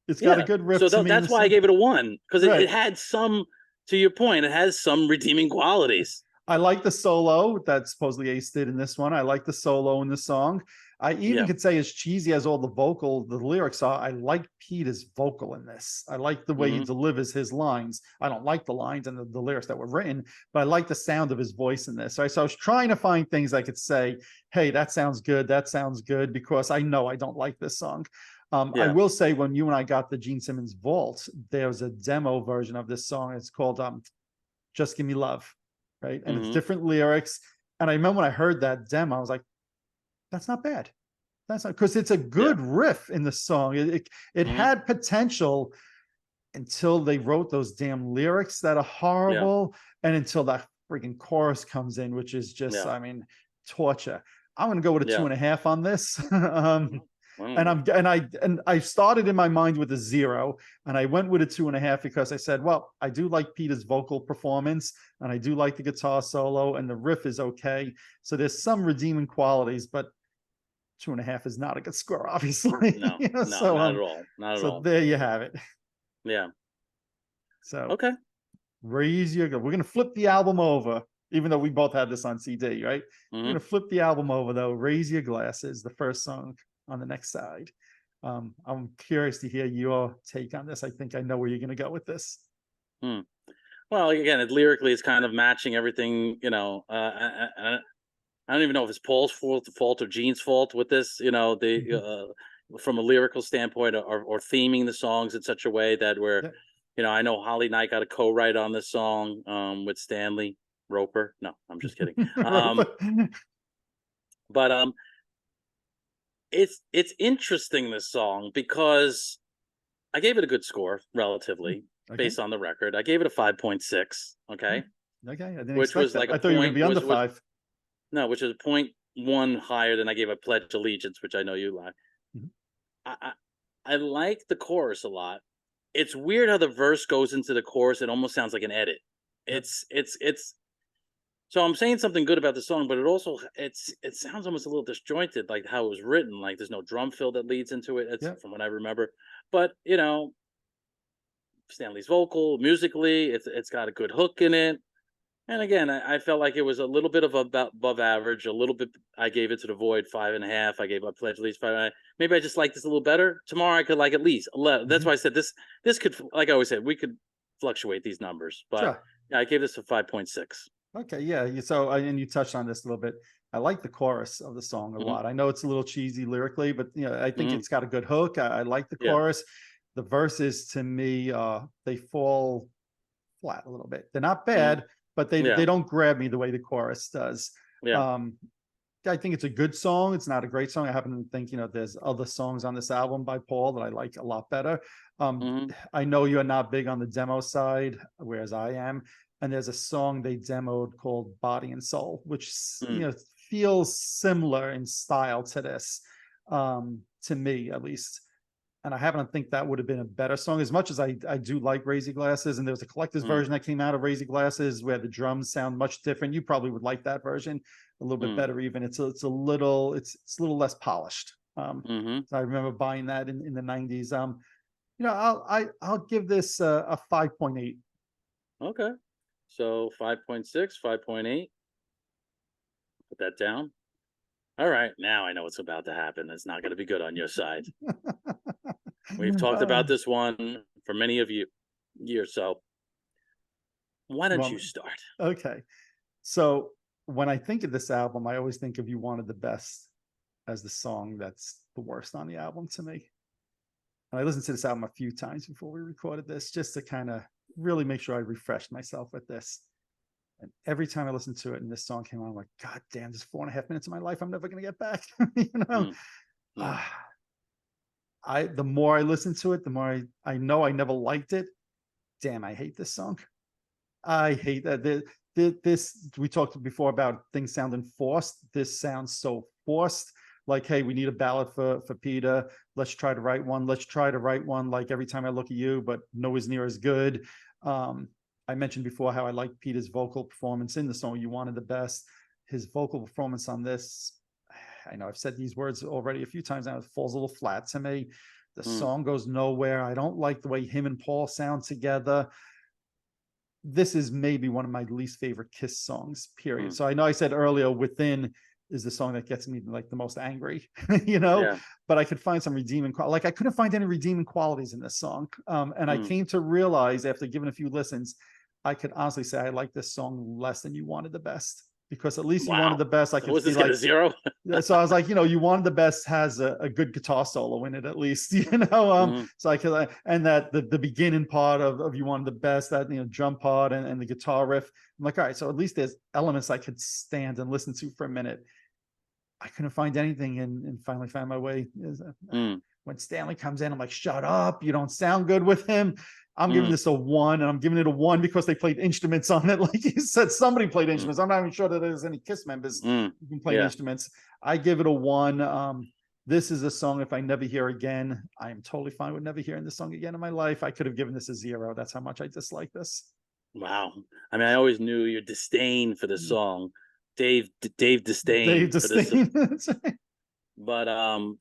Speaker 1: It's got a good riff.
Speaker 2: So that's why I gave it a 1, because it had some, to your point, it has some redeeming qualities.
Speaker 1: I like the solo that supposedly Ace did in this one. I like the solo in the song. I even could say, as cheesy as all the lyrics are, I like Peter's vocal in this. I like the way he delivers his lines. I don't like the lines and the lyrics that were written, but I like the sound of his voice in this. So I was trying to find things I could say, hey, that sounds good. That sounds good, because I know I don't like this song. I will say, when you and I got the Gene Simmons Vault, there's a demo version of this song. It's called Just Give Me Love, right? And it's different lyrics. And I remember when I heard that demo, I was like, that's not bad. That's not, because it's a good riff in the song. It had potential until they wrote those damn lyrics that are horrible, and until that freaking chorus comes in, which is just, I mean, torture. I'm going to go with a 2.5 on this. And I started in my mind with a 0, and I went with a 2.5 because I said, well, I do like Peter's vocal performance, and I do like the guitar solo, and the riff is okay. So there's some redeeming qualities, but 2.5 is not a good score, obviously.
Speaker 2: No, not at all. Not at all.
Speaker 1: So there you have it.
Speaker 2: Yeah.
Speaker 1: So
Speaker 2: okay.
Speaker 1: raise your go. We're gonna flip the album over. even though we both had this on CD, right? We're
Speaker 2: Hmm.
Speaker 1: gonna flip the album over though. Raise Your Glasses, the first song on the next side. I'm curious to hear your take on this. I think I know where you're gonna go with this.
Speaker 2: Hmm. Well, again, lyrically, it's kind of matching everything. I don't even know if it's Paul's fault or Gene's fault with this. From a lyrical standpoint, or theming the songs in such a way that
Speaker 1: Yeah.
Speaker 2: I know Holly Knight got a co-write on this song with Stanley Roper. No, I'm just kidding. But it's interesting, this song, because I gave it a good score relatively
Speaker 1: Okay.
Speaker 2: based on the record. I gave it a 5.6. Okay,
Speaker 1: Okay. I didn't
Speaker 2: which
Speaker 1: expect
Speaker 2: was
Speaker 1: that.
Speaker 2: like a
Speaker 1: I thought you were gonna
Speaker 2: point
Speaker 1: be under five.
Speaker 2: no, which is a point one higher than I gave a Pledge Allegiance, which I know you like.
Speaker 1: Mhm.
Speaker 2: I, I I like the chorus a lot. It's weird how the verse goes into the chorus. It almost sounds like an edit.
Speaker 1: Yep.
Speaker 2: It's so I'm saying something good about the song, but it sounds almost a little disjointed, like how it was written. Like there's no drum fill that leads into it. It's
Speaker 1: Yep.
Speaker 2: from what I remember. But Stanley's vocal musically, it's got a good hook in it. And again, I felt like it was a little bit of above average. A little bit, I gave it to the Void 5.5. I gave up Pledge at least 5.5. Maybe I just like this a little better. Tomorrow I could like at least 11. That's
Speaker 1: Mhm.
Speaker 2: why I said this. This could, like I always said, we could fluctuate these numbers. But
Speaker 1: Sure.
Speaker 2: yeah, I gave this a 5.6.
Speaker 1: Okay, yeah. So, and you touched on this a little bit. I like the chorus of the song a
Speaker 2: Mm-hmm.
Speaker 1: lot. I know it's a little cheesy lyrically, but I think
Speaker 2: Mm-hmm.
Speaker 1: it's got a good hook. I like the
Speaker 2: Yeah.
Speaker 1: chorus. The verses, to me, they fall flat a little bit. They're not
Speaker 2: Mm-hmm.
Speaker 1: bad, but they
Speaker 2: Yeah.
Speaker 1: they don't grab me the way the chorus does.
Speaker 2: Yeah.
Speaker 1: Um, I think it's a good song. It's not a great song. I happen to think, there's other songs on this album by Paul that I like a lot better.
Speaker 2: Mm-hmm.
Speaker 1: I know you're not big on the demo side, whereas I am. And there's a song they demoed called Body and Soul, which,
Speaker 2: Mm-hmm.
Speaker 1: feels similar in style to this, to me at least. And I happen to think that would have been a better song. As much as I do like Raise Your Glasses, and there was a collector's
Speaker 2: Mm-hmm.
Speaker 1: version that came out of Raise Your Glasses where the drums sound much different. You probably would like that version a little bit better. Even it's a little less polished.
Speaker 2: Mm-hmm.
Speaker 1: So I remember buying that in the '90s. I'll give this a 5.8.
Speaker 2: Okay. So 5.6, 5.8. Put that down. All right. Now I know what's about to happen. It's not going to be good on your side. We've talked about this one for many of you years. So why don't you
Speaker 1: Well,
Speaker 2: start?
Speaker 1: okay. So when I think of this album, I always think of You Wanted the Best as the song that's the worst on the album to me. And I listened to this album a few times before we recorded this, just to kind of really make sure I refreshed myself with this. And every time I listened to it and this song came on, I'm like, God damn, this 4.5 minutes of my life I'm never going to get back. you know,
Speaker 2: Mm, mm,
Speaker 1: the more I listen to it, the more I know I never liked it. Damn, I hate this song. I hate that. This we talked before about things sounding forced. This sounds so forced. Like, hey, we need a ballad for Peter. Let's try to write one. Let's try to write one like Every Time I Look at You, but nowhere near as good. I mentioned before how I like Peter's vocal performance in the song You Wanted the Best. His vocal performance on this, I know I've said these words already a few times now, it falls a little flat to me. The
Speaker 2: mm,
Speaker 1: song goes nowhere. I don't like the way him and Paul sound together. This is maybe one of my least favorite Kiss songs, period.
Speaker 2: mm.
Speaker 1: So I know I said earlier, Within is the song that gets me like the most angry,
Speaker 2: Yeah.
Speaker 1: but I could find some redeeming, like I couldn't find any redeeming qualities in this song. And I
Speaker 2: Mm.
Speaker 1: came to realize after giving a few listens, I could honestly say I like this song less than You Wanted the Best, because at least You Wanted
Speaker 2: Wow.
Speaker 1: the Best, I
Speaker 2: So
Speaker 1: could
Speaker 2: was
Speaker 1: see
Speaker 2: this get a
Speaker 1: like,
Speaker 2: zero?
Speaker 1: so I was like, You Wanted the Best has a good guitar solo in it, at least,
Speaker 2: Mm,
Speaker 1: so I could, and that the beginning part of You Wanted the Best, that, drum part and the guitar riff, I'm like, all right, so at least there's elements I could stand and listen to for a minute. I couldn't find anything and finally found my way.
Speaker 2: mm,
Speaker 1: When Stanley comes in, I'm like, shut up. You don't sound good with him. I'm giving
Speaker 2: mm,
Speaker 1: this a 1, and I'm giving it a 1 because they played instruments on it. Like you said, somebody played
Speaker 2: mm,
Speaker 1: instruments. I'm not even sure that there's any Kiss members
Speaker 2: mm.
Speaker 1: who can play
Speaker 2: Yeah.
Speaker 1: instruments. I give it a 1. This is a song, if I never hear again, I am totally fine with never hearing this song again in my life. I could have given this a 0. That's how much I dislike this.
Speaker 2: Wow. I mean, I always knew your disdain for this song, Dave
Speaker 1: Dave
Speaker 2: disdain for this,
Speaker 1: Disdain.
Speaker 2: but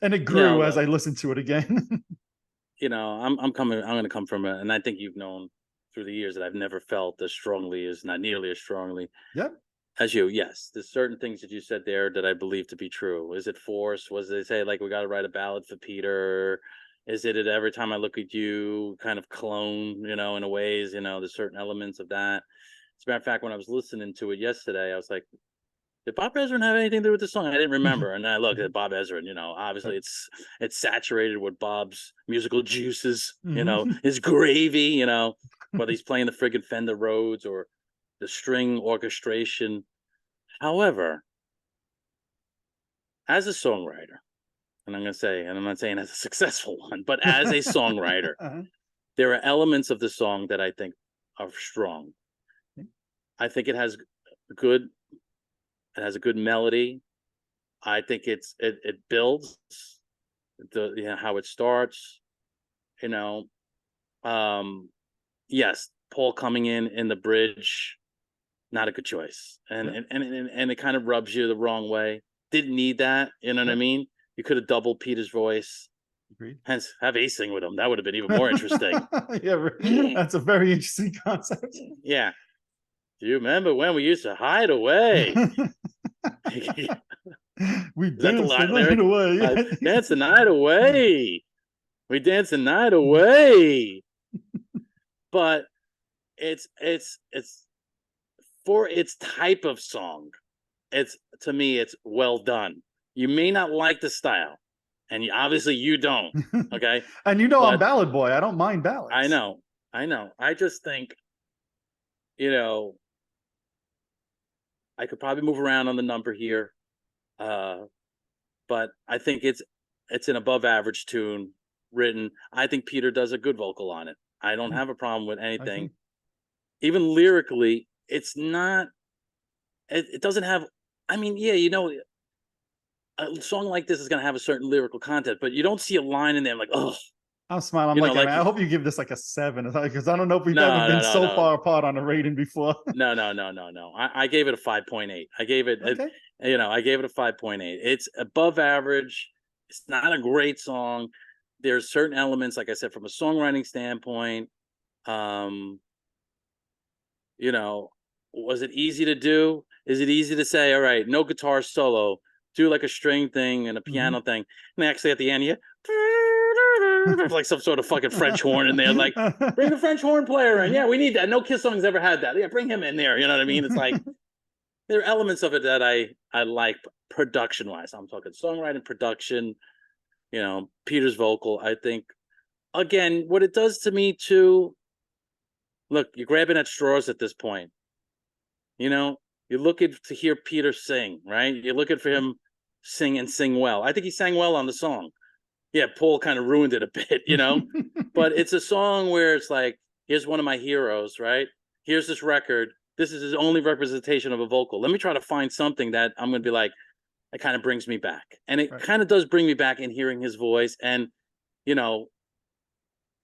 Speaker 1: And it grew as I listened to it again.
Speaker 2: I'm going to come from it, and I think you've known through the years that I've never felt as strongly, as not nearly as strongly.
Speaker 1: Yep.
Speaker 2: As you, yes, there's certain things that you said there that I believe to be true. Is it force? Was they say like we got to write a ballad for Peter? Is it at every time I look at you, kind of clone, in a ways, there's certain elements of that. As a matter of fact, when I was listening to it yesterday, I was like, did Bob Ezrin have anything to do with the song? I didn't remember. And I looked at Bob Ezrin, obviously it's saturated with Bob's musical juices, his gravy, whether he's playing the friggin' Fender Rhodes or the string orchestration. However, as a songwriter, and I'm going to say, and I'm not saying as a successful one, but as a songwriter, there are elements of the song that I think are strong. I think it has a good melody. I think it builds how it starts, yes, Paul coming in the bridge, not a good choice. And it kind of rubs you the wrong way. Didn't need that, you know what I mean? You could have doubled Peter's voice.
Speaker 1: Agreed.
Speaker 2: Hence, have Ace sing with him. That would have been even more interesting.
Speaker 1: Yeah, that's a very interesting concept.
Speaker 2: Yeah. Do you remember when we used to hide away?
Speaker 1: We danced the night away.
Speaker 2: Dance the night away. We danced the night away. But it's for its type of song. To me, it's well done. You may not like the style, and obviously you don't. Okay.
Speaker 1: And I'm ballad boy. I don't mind ballads.
Speaker 2: I know. I just think, I could probably move around on the number here. But I think it's an above average tune written. I think Peter does a good vocal on it. I don't have a problem with anything. Even lyrically, it's not, it doesn't have, I mean, yeah, a song like this is going to have a certain lyrical content, but you don't see a line in there like, oh.
Speaker 1: I'm smiling. I'm I hope you give this like a 7, because I don't know if we've ever been so far apart on a rating before.
Speaker 2: No. I gave it a 5.8. I gave it, I gave it a 5.8. It's above average. It's not a great song. There's certain elements, like I said, from a songwriting standpoint. Was it easy to do? Is it easy to say, all right, no guitar solo, do like a string thing and a piano thing, and actually at the end, like some sort of fucking French horn in there, like bring the French horn player in. Yeah, we need that. No Kiss song's ever had that. Yeah, bring him in there. You know what I mean? It's like there are elements of it that I like production wise. I'm talking songwriting, production. Peter's vocal. I think again, what it does to me too. Look, you're grabbing at straws at this point. You're looking to hear Peter sing, right? You're looking for him sing well. I think he sang well on the song. Yeah, Paul kind of ruined it a bit, but it's a song where it's like, here's one of my heroes, right? Here's this record. This is his only representation of a vocal. Let me try to find something that I'm going to be like, it kind of brings me back. And it kind of does bring me back in hearing his voice. And,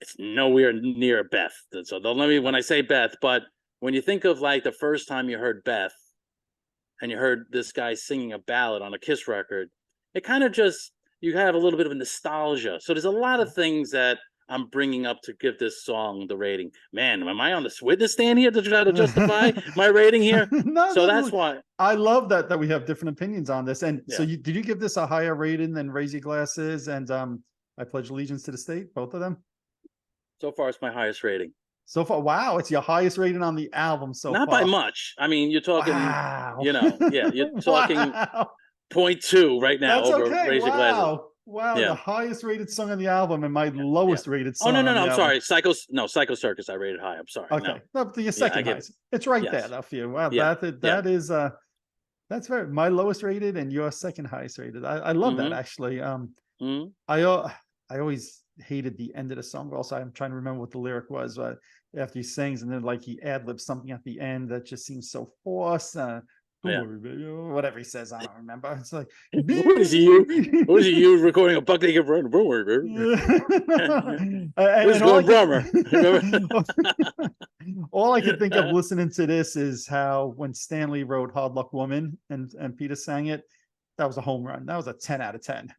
Speaker 2: it's nowhere near Beth. So don't let me, when I say Beth, but when you think of like the first time you heard Beth and you heard this guy singing a ballad on a Kiss record, it kind of just, you have a little bit of nostalgia. So there's a lot of things that I'm bringing up to give this song the rating. Man, am I on the witness stand here to try to justify my rating here? That's why.
Speaker 1: I love that we have different opinions on this. And so did you give this a higher rating than Raise Your Glasses and I Pledge Allegiance to the State, both of them?
Speaker 2: So far, it's my highest rating.
Speaker 1: So far, wow, it's your highest rating on the album so far.
Speaker 2: Not by much. I mean, you're talking, you're talking 0.2 right now.
Speaker 1: That's
Speaker 2: over
Speaker 1: okay.
Speaker 2: Raise Your Glasses.
Speaker 1: Wow, the highest rated song on the album and my lowest rated song.
Speaker 2: Oh, no, I'm sorry. Psycho Circus I rated high. I'm sorry.
Speaker 1: Okay. No, your second highest. It's right there though for you. Wow, that is that's very my lowest rated and your second highest rated. I love that actually. I always hated the end of the song. Also, I'm trying to remember what the lyric was, but after he sings and then like he ad-libs something at the end that just seems so forced. Whatever he says, I don't remember. It's like,
Speaker 2: what is you recording a buck naked run? Don't worry, baby.
Speaker 1: All I can think of listening to this is how when Stanley wrote Hard Luck Woman and Peter sang it, that was a home run. That was a 10 out of 10,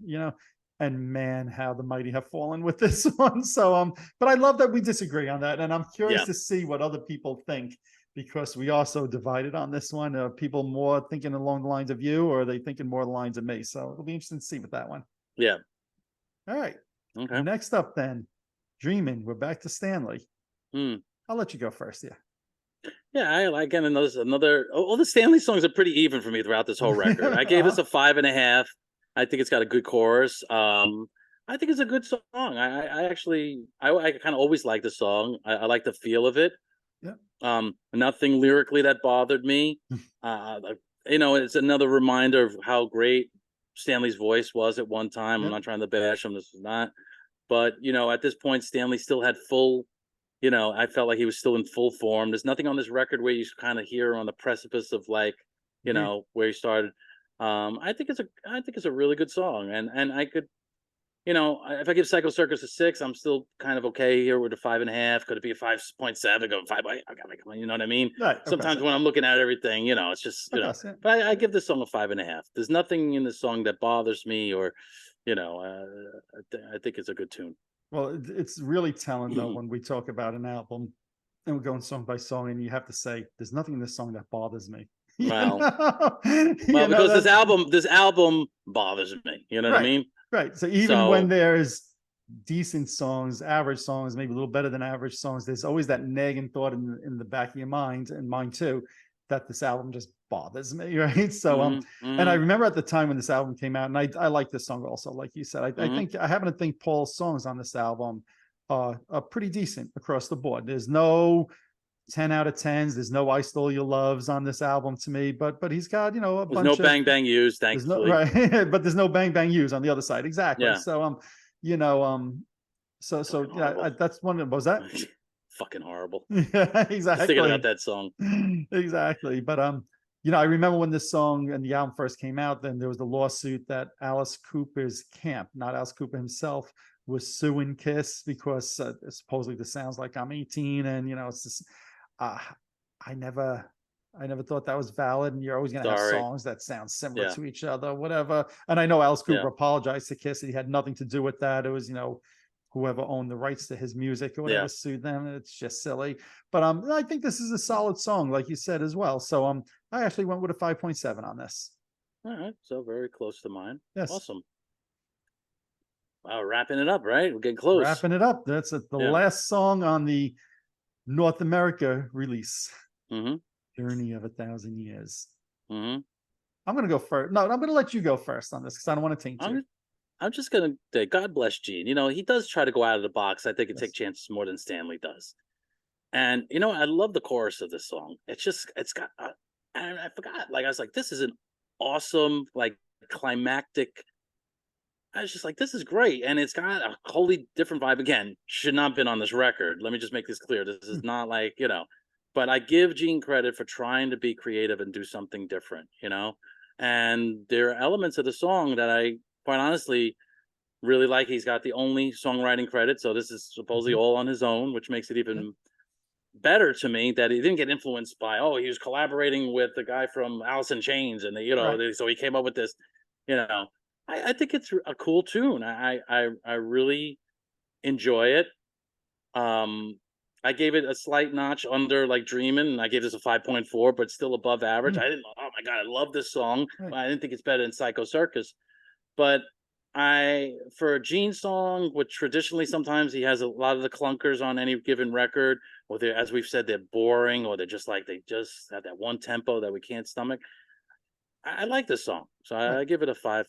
Speaker 1: and man, how the mighty have fallen with this one. So, but I love that we disagree on that. And I'm curious to see what other people think. because we are so divided on this one. Are people more thinking along the lines of you, or are they thinking more the lines of me? So it'll be interesting to see with that one.
Speaker 2: Yeah.
Speaker 1: All right.
Speaker 2: Okay.
Speaker 1: Next up, then, Dreamin. We're back to Stanley. I'll let you go first. Yeah.
Speaker 2: Yeah, I like another. All the Stanley songs are pretty even for me throughout this whole record. I gave this a 5.5. I think it's got a good chorus. I think it's a good song. I actually I kind of always like the song. I like the feel of it.
Speaker 1: Yeah.
Speaker 2: Nothing lyrically that bothered me. It's another reminder of how great Stanley's voice was at one time. I'm not trying to bash him. This is not. But at this point, Stanley still had full. I felt like he was still in full form. There's nothing on this record where you kind of hear on the precipice of where he started. I think it's a really good song, and I could, if I give Psycho Circus a 6, I'm still kind of okay here with a 5.5. Could it be a 5.7? Go 5. You know what I mean?
Speaker 1: Right,
Speaker 2: sometimes when I'm looking at everything, it's just But I give this song a 5.5. There's nothing in this song that bothers me, or I think it's a good tune.
Speaker 1: Well, it's really telling though when we talk about an album and we're going song by song, and you have to say, "There's nothing in this song that bothers me."
Speaker 2: Because this album bothers me. You know what I mean?
Speaker 1: Right. So even when there's decent songs, average songs, maybe a little better than average songs, there's always that nagging thought in the back of your mind, and mine too, that this album just bothers me, right? So and I remember at the time when this album came out, and I like this song also, like you said. I think I happen to think Paul's songs on this album are pretty decent across the board. There's no 10 out of 10s. There's no I Stole Your Loves on this album to me, but he's got, a bunch
Speaker 2: of... There's no Bang Bang Yous, thankfully.
Speaker 1: Right. But there's no Bang Bang Yous on the other side. Exactly.
Speaker 2: Yeah.
Speaker 1: So, that's one of, was that?
Speaker 2: Fucking horrible.
Speaker 1: Yeah, exactly.
Speaker 2: Thinking about that song.
Speaker 1: Exactly. But, I remember when this song and the album first came out, then there was the lawsuit that Alice Cooper's camp, not Alice Cooper himself, was suing Kiss because supposedly this sounds like I'm 18, and it's just I never thought that was valid, and you're always going to have songs that sound similar to each other, whatever. And I know Alice Cooper apologized to Kiss. He had nothing to do with that. It was whoever owned the rights to his music or whatever sued them. It's just silly. But I think this is a solid song, like you said as well. So I actually went with a 5.7 on this.
Speaker 2: All right, so very close to mine.
Speaker 1: Yes.
Speaker 2: Awesome. Wow, wrapping it up, right? We're getting close.
Speaker 1: Wrapping it up. That's the last song on the North America release. Journey of 1,000 Years. I'm going to go first. No, I'm going to let you go first on this because I don't want to taint you.
Speaker 2: I'm just going to say, God bless Gene. He does try to go out of the box. I think and take chances more than Stanley does. And, I love the chorus of this song. It's got, and I forgot, I was like, this is an awesome, climactic. I was just like, this is great. And it's got a wholly different vibe. Again, should not have been on this record. Let me just make this clear. This is not but I give Gene credit for trying to be creative and do something different, and there are elements of the song that I, quite honestly, really like. He's got the only songwriting credit, so this is supposedly all on his own, which makes it even better to me that he didn't get influenced by, he was collaborating with the guy from Alice in Chains, and so he came up with this. I think it's a cool tune. I really enjoy it. I gave it a slight notch under Dreamin', and I gave this a 5.4, but still above average. I didn't. Oh my god, I love this song. I didn't think it's better than Psycho Circus, but for a Gene song, which traditionally sometimes he has a lot of the clunkers on any given record, or as we've said, they're boring, or they just have that one tempo that we can't stomach. I like this song, so I give it a 5,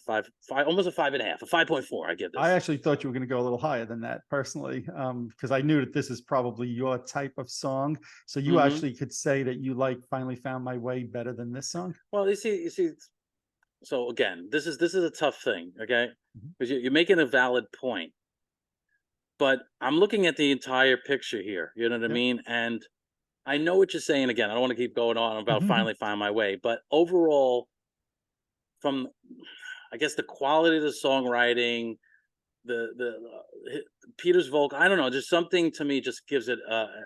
Speaker 2: almost a 5.5, a 5.4. I give this.
Speaker 1: I actually thought you were going to go a little higher than that personally, because I knew that this is probably your type of song. So you actually could say that you Finally Found My Way better than this song.
Speaker 2: Well, you see. So again, this is a tough thing, okay? Because you're making a valid point, but I'm looking at the entire picture here. You know what I mean? And I know what you're saying. Again, I don't want to keep going on about Finally Found My Way, but overall, from I guess the quality of the songwriting, the Peter's vocal, I don't know, just something to me just gives it.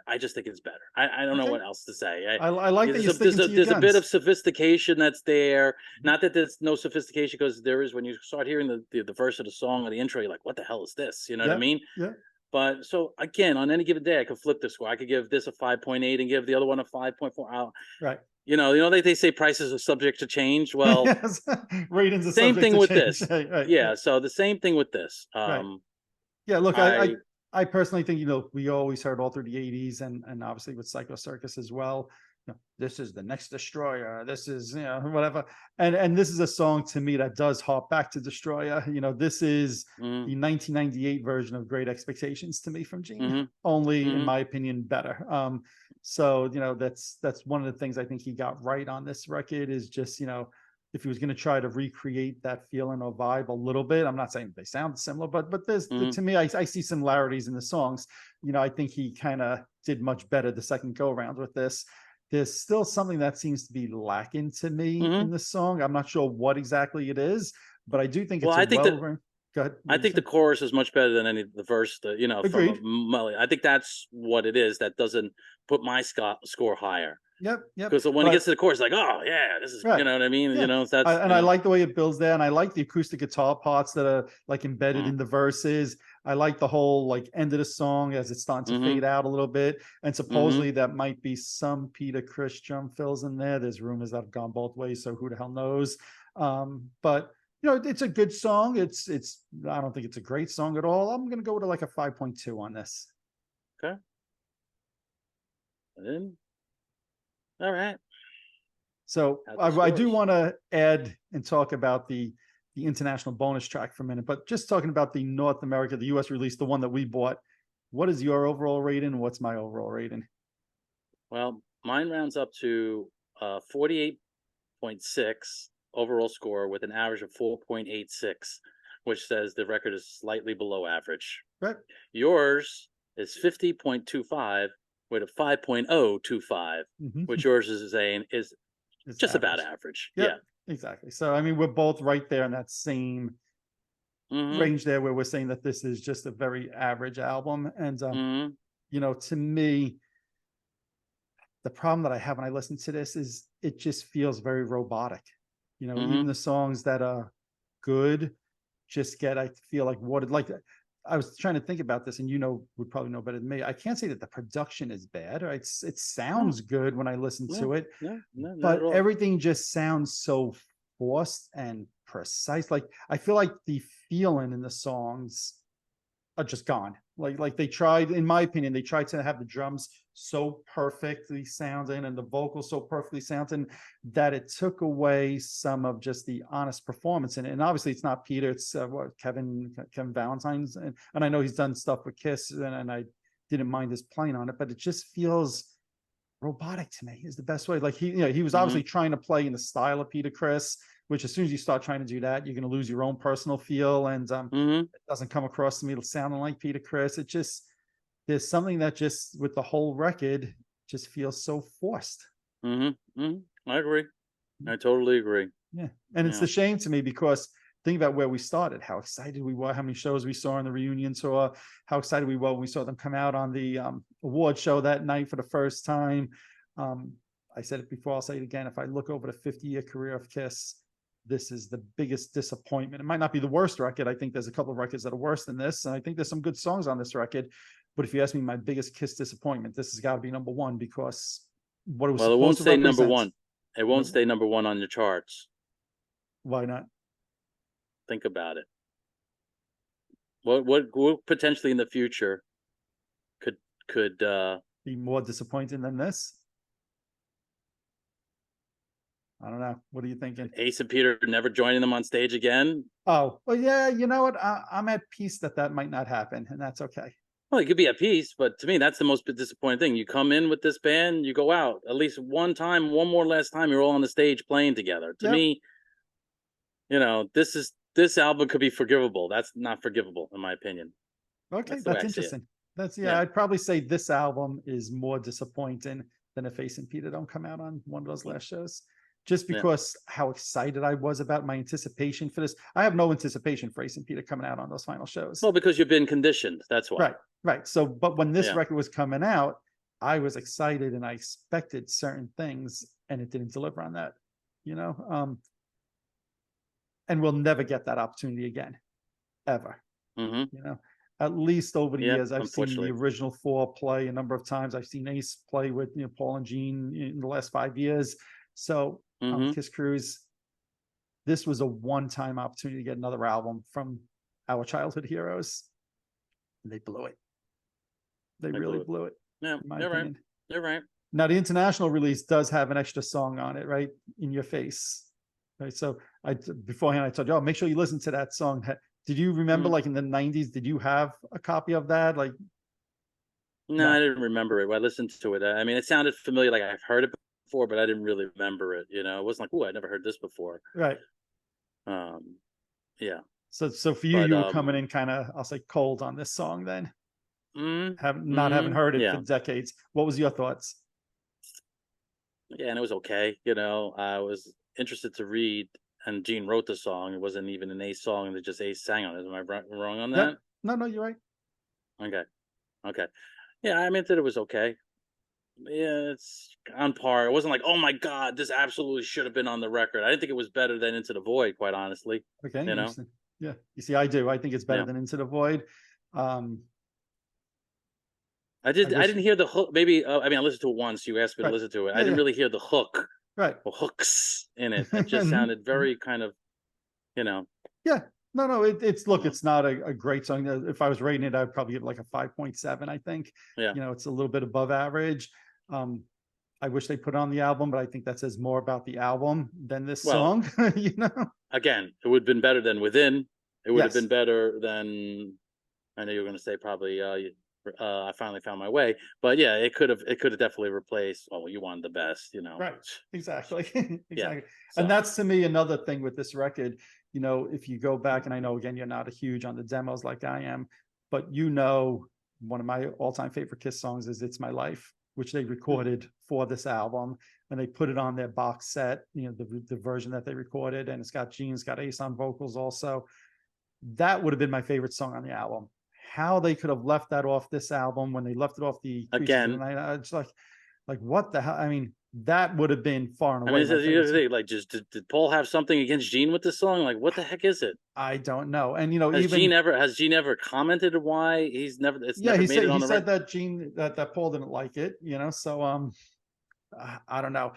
Speaker 2: I just think it's better. I don't know what else to say.
Speaker 1: I like that you're sticking to your
Speaker 2: there's a bit of sophistication that's there. Not that there's no sophistication, because there is when you start hearing the verse of the song or the intro, you're like, what the hell is this? You know what I mean?
Speaker 1: Yeah.
Speaker 2: But so again, on any given day, I could flip the score. I could give this a 5.8 and give the other one a 5.4.
Speaker 1: Right.
Speaker 2: They say prices are subject to change. Well,
Speaker 1: Yes. Ratings are
Speaker 2: same
Speaker 1: subject
Speaker 2: thing
Speaker 1: to
Speaker 2: with
Speaker 1: change.
Speaker 2: this.
Speaker 1: Right, right,
Speaker 2: Yeah,
Speaker 1: right.
Speaker 2: so the same thing with this.
Speaker 1: Right. Yeah, look,
Speaker 2: I
Speaker 1: I personally think, we always heard all through the 80s and obviously with Psycho Circus as well. This is the next Destroyer. This is, whatever. And this is a song to me that does harp back to Destroyer. This is
Speaker 2: mm,
Speaker 1: the 1998 version of Great Expectations to me from Gene,
Speaker 2: mhm,
Speaker 1: only in
Speaker 2: mhm,
Speaker 1: my opinion better. So that's one of the things I think he got right on this record is just, if he was going to try to recreate that feeling or vibe a little bit. I'm not saying they sound similar, but there's
Speaker 2: mhm,
Speaker 1: to me, I see similarities in the songs. I think he kind of did much better the second go around with this. There's still something that seems to be lacking to me in
Speaker 2: mhm.
Speaker 1: the song. I'm not sure what exactly it is, but I do think
Speaker 2: Well,
Speaker 1: it's a well. Go ahead. What
Speaker 2: I
Speaker 1: were you
Speaker 2: think the
Speaker 1: saying?
Speaker 2: chorus is much better than any of the verse. From a
Speaker 1: Agreed.
Speaker 2: Mully. I think that's what it is. That doesn't put my score higher
Speaker 1: Yep. Yep.
Speaker 2: because when it
Speaker 1: But
Speaker 2: gets to the chorus, like, oh yeah, this is, you
Speaker 1: right.
Speaker 2: know what I mean.
Speaker 1: Yeah.
Speaker 2: That's
Speaker 1: And I like the way it builds there. And I like the acoustic guitar parts that are like embedded
Speaker 2: mm,
Speaker 1: in the verses. I like the whole like end of the song as it's starting to
Speaker 2: mhm,
Speaker 1: fade out a little bit. And
Speaker 2: mhm,
Speaker 1: supposedly that might be some Peter Criss drum fills in there. There's rumors that have gone both ways. So who the hell knows? But it's a good song. I don't think it's a great song at all. I'm going to go with like a 5.2 on this.
Speaker 2: okay. And then, all right.
Speaker 1: So
Speaker 2: At the
Speaker 1: I do
Speaker 2: scores.
Speaker 1: want to add and talk about the international bonus track for a minute, but just talking about the North America, the US release, the one that we bought. What is your overall rating? What's my overall rating?
Speaker 2: Well, mine rounds up to 48.6 overall score with an average of 4.86, which says the record is slightly below average.
Speaker 1: Right.
Speaker 2: Yours is 50.25 with a 5.025,
Speaker 1: Mm-hmm.
Speaker 2: which yours is saying is
Speaker 1: It's
Speaker 2: just about
Speaker 1: average.
Speaker 2: average. Yeah.
Speaker 1: Yep. Exactly. So I mean, we're both right there in that same
Speaker 2: Mm-hmm.
Speaker 1: range there, where we're saying that this is just a very average album. And
Speaker 2: Mm-hmm.
Speaker 1: to me, the problem that I have when I listen to this is it just feels very robotic. Even
Speaker 2: Mm-hmm.
Speaker 1: the songs that are good just get, I feel like what it like. I was trying to think about this, and would probably know better than me. I can't say that the production is bad. Right? It
Speaker 2: No,
Speaker 1: sounds good when I listen
Speaker 2: no,
Speaker 1: to it,
Speaker 2: no, no, not at
Speaker 1: but
Speaker 2: all.
Speaker 1: everything just sounds so forced and precise. Like I feel like the feeling in the songs are just gone. Like they tried, in my opinion, they tried to have the drums so perfectly sounding and the vocals so perfectly sounding that it took away some of just the honest performance in it. And obviously, it's not Peter; it's Kevin Valentine's, and I know he's done stuff with Kiss, and I didn't mind his playing on it, but it just feels robotic to me. Is the best way. Like he was
Speaker 2: Mm-hmm.
Speaker 1: obviously trying to play in the style of Peter Criss, which as soon as you start trying to do that, you're going to lose your own personal feel, and
Speaker 2: Mm-hmm.
Speaker 1: it doesn't come across to me sounding like Peter Criss. It just there's something that just with the whole record just feels so forced.
Speaker 2: Mm-hmm. Mm-hmm. I agree. I totally agree.
Speaker 1: Yeah, and it's
Speaker 2: Yeah.
Speaker 1: a shame to me because think about where we started, how excited we were, how many shows we saw in the reunion tour, how excited we were when we saw them come out on the award show that night for the first time. Um, I said it before, I'll say it again. If I look over the 50-year career of Kiss, this is the biggest disappointment. It might not be the worst record. I think there's a couple of records that are worse than this, and I think there's some good songs on this record. But if you ask me my biggest Kiss disappointment, this has got to be number one because what it was
Speaker 2: Well, it
Speaker 1: supposed
Speaker 2: won't
Speaker 1: to
Speaker 2: stay number
Speaker 1: represent.
Speaker 2: one. It won't stay number one on your charts.
Speaker 1: Why not?
Speaker 2: Think about it. What potentially in the future could
Speaker 1: Be more disappointing than this? I don't know. What are you thinking?
Speaker 2: Ace and Peter never joining them on stage again?
Speaker 1: Oh, well, yeah, you know what? I'm at peace that might not happen, and that's okay.
Speaker 2: Well, it could be a piece, but to me, that's the most disappointing thing. You come in with this band, you go out at least one time, one more last time. You're all on the stage playing together. To
Speaker 1: Yep.
Speaker 2: me, this album could be forgivable. That's not forgivable, in my opinion.
Speaker 1: Okay,
Speaker 2: That's the way
Speaker 1: that's
Speaker 2: I see it.
Speaker 1: interesting.
Speaker 2: Yeah.
Speaker 1: I'd probably say this album is more disappointing than if Ace and Peter don't come out on one of those last shows. Just
Speaker 2: Yeah.
Speaker 1: because how excited I was about my anticipation for this. I have no anticipation for Ace and Peter coming out on those final shows.
Speaker 2: Well, because you've been conditioned. That's why.
Speaker 1: Right, right. So, but when this
Speaker 2: Yeah.
Speaker 1: record was coming out, I was excited and I expected certain things, and it didn't deliver on that. And we'll never get that opportunity again, ever.
Speaker 2: Mm-hmm.
Speaker 1: at least over the
Speaker 2: Yeah,
Speaker 1: years. I've seen the
Speaker 2: unfortunately.
Speaker 1: original four play a number of times. I've seen Ace play with Paul and Gene in the last 5 years. So
Speaker 2: Hmm.
Speaker 1: Kiss Cruise, this was a one-time opportunity to get another album from our childhood heroes. And they blew it. They
Speaker 2: I
Speaker 1: really
Speaker 2: blew it.
Speaker 1: blew it,
Speaker 2: Yeah,
Speaker 1: in my
Speaker 2: you're right.
Speaker 1: opinion.
Speaker 2: You're right.
Speaker 1: Now, the international release does have an extra song on it, right? In Your Face. Right. So beforehand, I told you, oh, make sure you listen to that song. Did you remember,
Speaker 2: Mm.
Speaker 1: like in the 90s, did you have a copy of that? Like,
Speaker 2: No, I
Speaker 1: no.
Speaker 2: didn't remember it. I listened to it. I mean, it sounded familiar, like I've heard it before, but I didn't really remember it. It wasn't like, oh, I never heard this before.
Speaker 1: Right.
Speaker 2: Um, yeah,
Speaker 1: So for you,
Speaker 2: but
Speaker 1: you were coming in kind of, I'll say, cold on this song then, not having heard it for
Speaker 2: yeah,
Speaker 1: decades. What was your thoughts?
Speaker 2: yeah, and it was okay. I was interested to read, and Gene wrote the song. It wasn't even an Ace song, and it just Ace sang on it. Am I wrong on
Speaker 1: Yep.
Speaker 2: that?
Speaker 1: No, no, you're right.
Speaker 2: Okay, okay. Yeah, I mean that it was okay. Yeah, it's on par. It wasn't like, oh my god, this absolutely should have been on the record. I didn't think it was better than Into the Void, quite honestly.
Speaker 1: Okay,
Speaker 2: You know,
Speaker 1: interesting. Yeah. You see, I do. I think it's better
Speaker 2: yeah.
Speaker 1: than Into the Void. Um,
Speaker 2: I
Speaker 1: I
Speaker 2: did. I
Speaker 1: wish,
Speaker 2: didn't hear the hook. Maybe I mean I listened to it once. You asked me to
Speaker 1: right.
Speaker 2: listen to it. I
Speaker 1: Yeah,
Speaker 2: didn't
Speaker 1: yeah.
Speaker 2: really hear the hook
Speaker 1: Right.
Speaker 2: or hooks in it. It just
Speaker 1: Mhm,
Speaker 2: sounded
Speaker 1: mhm.
Speaker 2: very kind of, you know,
Speaker 1: Yeah. No, no, look,
Speaker 2: uh,
Speaker 1: it's not a great song. If I was rating it, I'd probably give it like a 5.7, I think.
Speaker 2: yeah.
Speaker 1: It's a little bit above average. Um, I wish they put it on the album, but I think that says more about the album than this
Speaker 2: Well,
Speaker 1: song, you know?
Speaker 2: again, it would have been better than Within. It would have been
Speaker 1: Yes.
Speaker 2: better than, I know you were going to say probably. I finally found my way, but yeah, it could have. It could have definitely replaced. Oh, you wanted the best,
Speaker 1: Right. Exactly.
Speaker 2: Yeah.
Speaker 1: Exactly. And
Speaker 2: So.
Speaker 1: that's to me another thing with this record. If you go back, and I know again, you're not a huge on the demos like I am, but one of my all-time favorite Kiss songs is It's My Life, which they
Speaker 2: Mm,
Speaker 1: recorded for this album, and they put it on their box set, the version that they recorded, and it's got Gene, it's got Ace on vocals also. That would have been my favorite song on the album. How they could have left that off this album when they left it off the Creatures of the
Speaker 2: again,
Speaker 1: Night, it's like what the hell? I mean, that would have been far and
Speaker 2: I mean,
Speaker 1: away my favorite song.
Speaker 2: like, just did Paul have something against Gene with this song? Like, what the heck is it?
Speaker 1: I don't know. And
Speaker 2: Has
Speaker 1: even
Speaker 2: Gene ever commented why he's never? It's
Speaker 1: yeah,
Speaker 2: never
Speaker 1: he
Speaker 2: made
Speaker 1: said
Speaker 2: it
Speaker 1: he
Speaker 2: on the
Speaker 1: said
Speaker 2: record.
Speaker 1: that Gene that Paul didn't like it, so I don't know.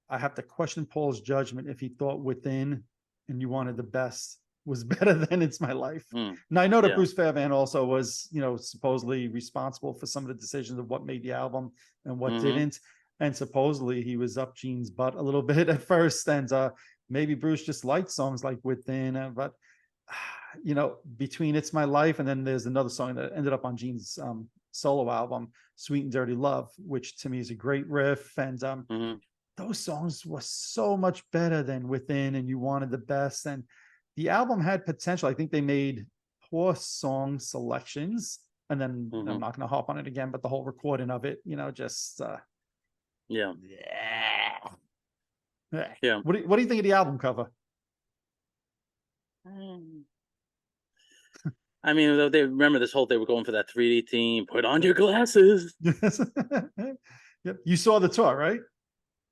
Speaker 1: I have to question Paul's judgment if he thought Within and You Wanted the Best was better than It's My Life.
Speaker 2: Mm,
Speaker 1: Now I know that
Speaker 2: yeah.
Speaker 1: Bruce Fairbairn also was, supposedly responsible for some of the decisions of what made the album and what
Speaker 2: Hmm.
Speaker 1: didn't. And supposedly he was up Gene's butt a little bit at first. And maybe Bruce just liked songs like Within, but between It's My Life and then there's another song that ended up on Gene's solo album, Sweet and Dirty Love, which to me is a great riff. And
Speaker 2: Hmm.
Speaker 1: those songs were so much better than Within and You Wanted the Best. And the album had potential. I think they made poor song selections. And then I'm
Speaker 2: Hmm.
Speaker 1: not going to hop on it again, but the whole recording of it, just
Speaker 2: Yeah.
Speaker 1: yeah.
Speaker 2: Yeah.
Speaker 1: What do you think of the album cover?
Speaker 2: Mm. I mean, they remember this whole. They were going for that 3D theme. Put on your glasses.
Speaker 1: Yes. Yep. You saw the tour, right?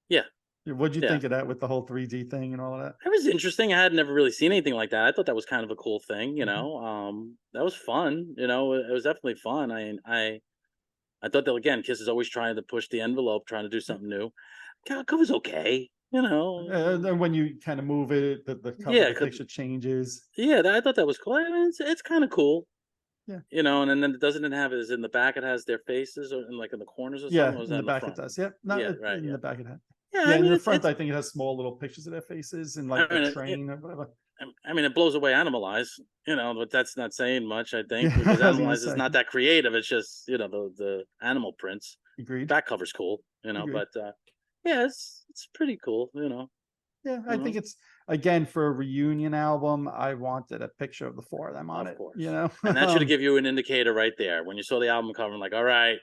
Speaker 2: Yeah.
Speaker 1: What'd you
Speaker 2: Yeah.
Speaker 1: think of that with the whole 3D thing and all of that?
Speaker 2: It was interesting. I had never really seen anything like that. I thought that was kind of a cool thing.
Speaker 1: Mhm.
Speaker 2: That was fun. It was definitely fun. I thought that again. Kiss is always trying to push the envelope, trying to do something new. Cover's okay.
Speaker 1: And when you kind of move it, the cover,
Speaker 2: Yeah,
Speaker 1: the picture changes.
Speaker 2: yeah. I thought that was cool. I mean, it's kind of cool.
Speaker 1: Yeah.
Speaker 2: And then it doesn't have it is in the back. It has their faces or in like in the corners or something.
Speaker 1: Yeah,
Speaker 2: Or was
Speaker 1: in
Speaker 2: that
Speaker 1: the
Speaker 2: in the
Speaker 1: back it
Speaker 2: front?
Speaker 1: does. Yeah, not
Speaker 2: Yeah, right.
Speaker 1: in
Speaker 2: Yeah,
Speaker 1: the back it has.
Speaker 2: yeah.
Speaker 1: Yeah,
Speaker 2: I
Speaker 1: in
Speaker 2: mean,
Speaker 1: the front,
Speaker 2: it's.
Speaker 1: I think it has small little pictures of their faces and
Speaker 2: I
Speaker 1: like the
Speaker 2: mean,
Speaker 1: train or whatever.
Speaker 2: I mean, it blows away Animalize. But that's not saying much. I think
Speaker 1: Yeah,
Speaker 2: because
Speaker 1: I was gonna
Speaker 2: Animalize is
Speaker 1: say.
Speaker 2: not that creative. It's just the animal prints.
Speaker 1: Agreed.
Speaker 2: Back cover's cool.
Speaker 1: Agreed.
Speaker 2: But yeah, it's pretty cool.
Speaker 1: Yeah, I think
Speaker 2: Mhm.
Speaker 1: it's again for a reunion album. I wanted a picture of the four of them on
Speaker 2: Of
Speaker 1: it.
Speaker 2: course. And that should
Speaker 1: Um,
Speaker 2: give you an indicator right there when you saw the album cover. I'm like, all right,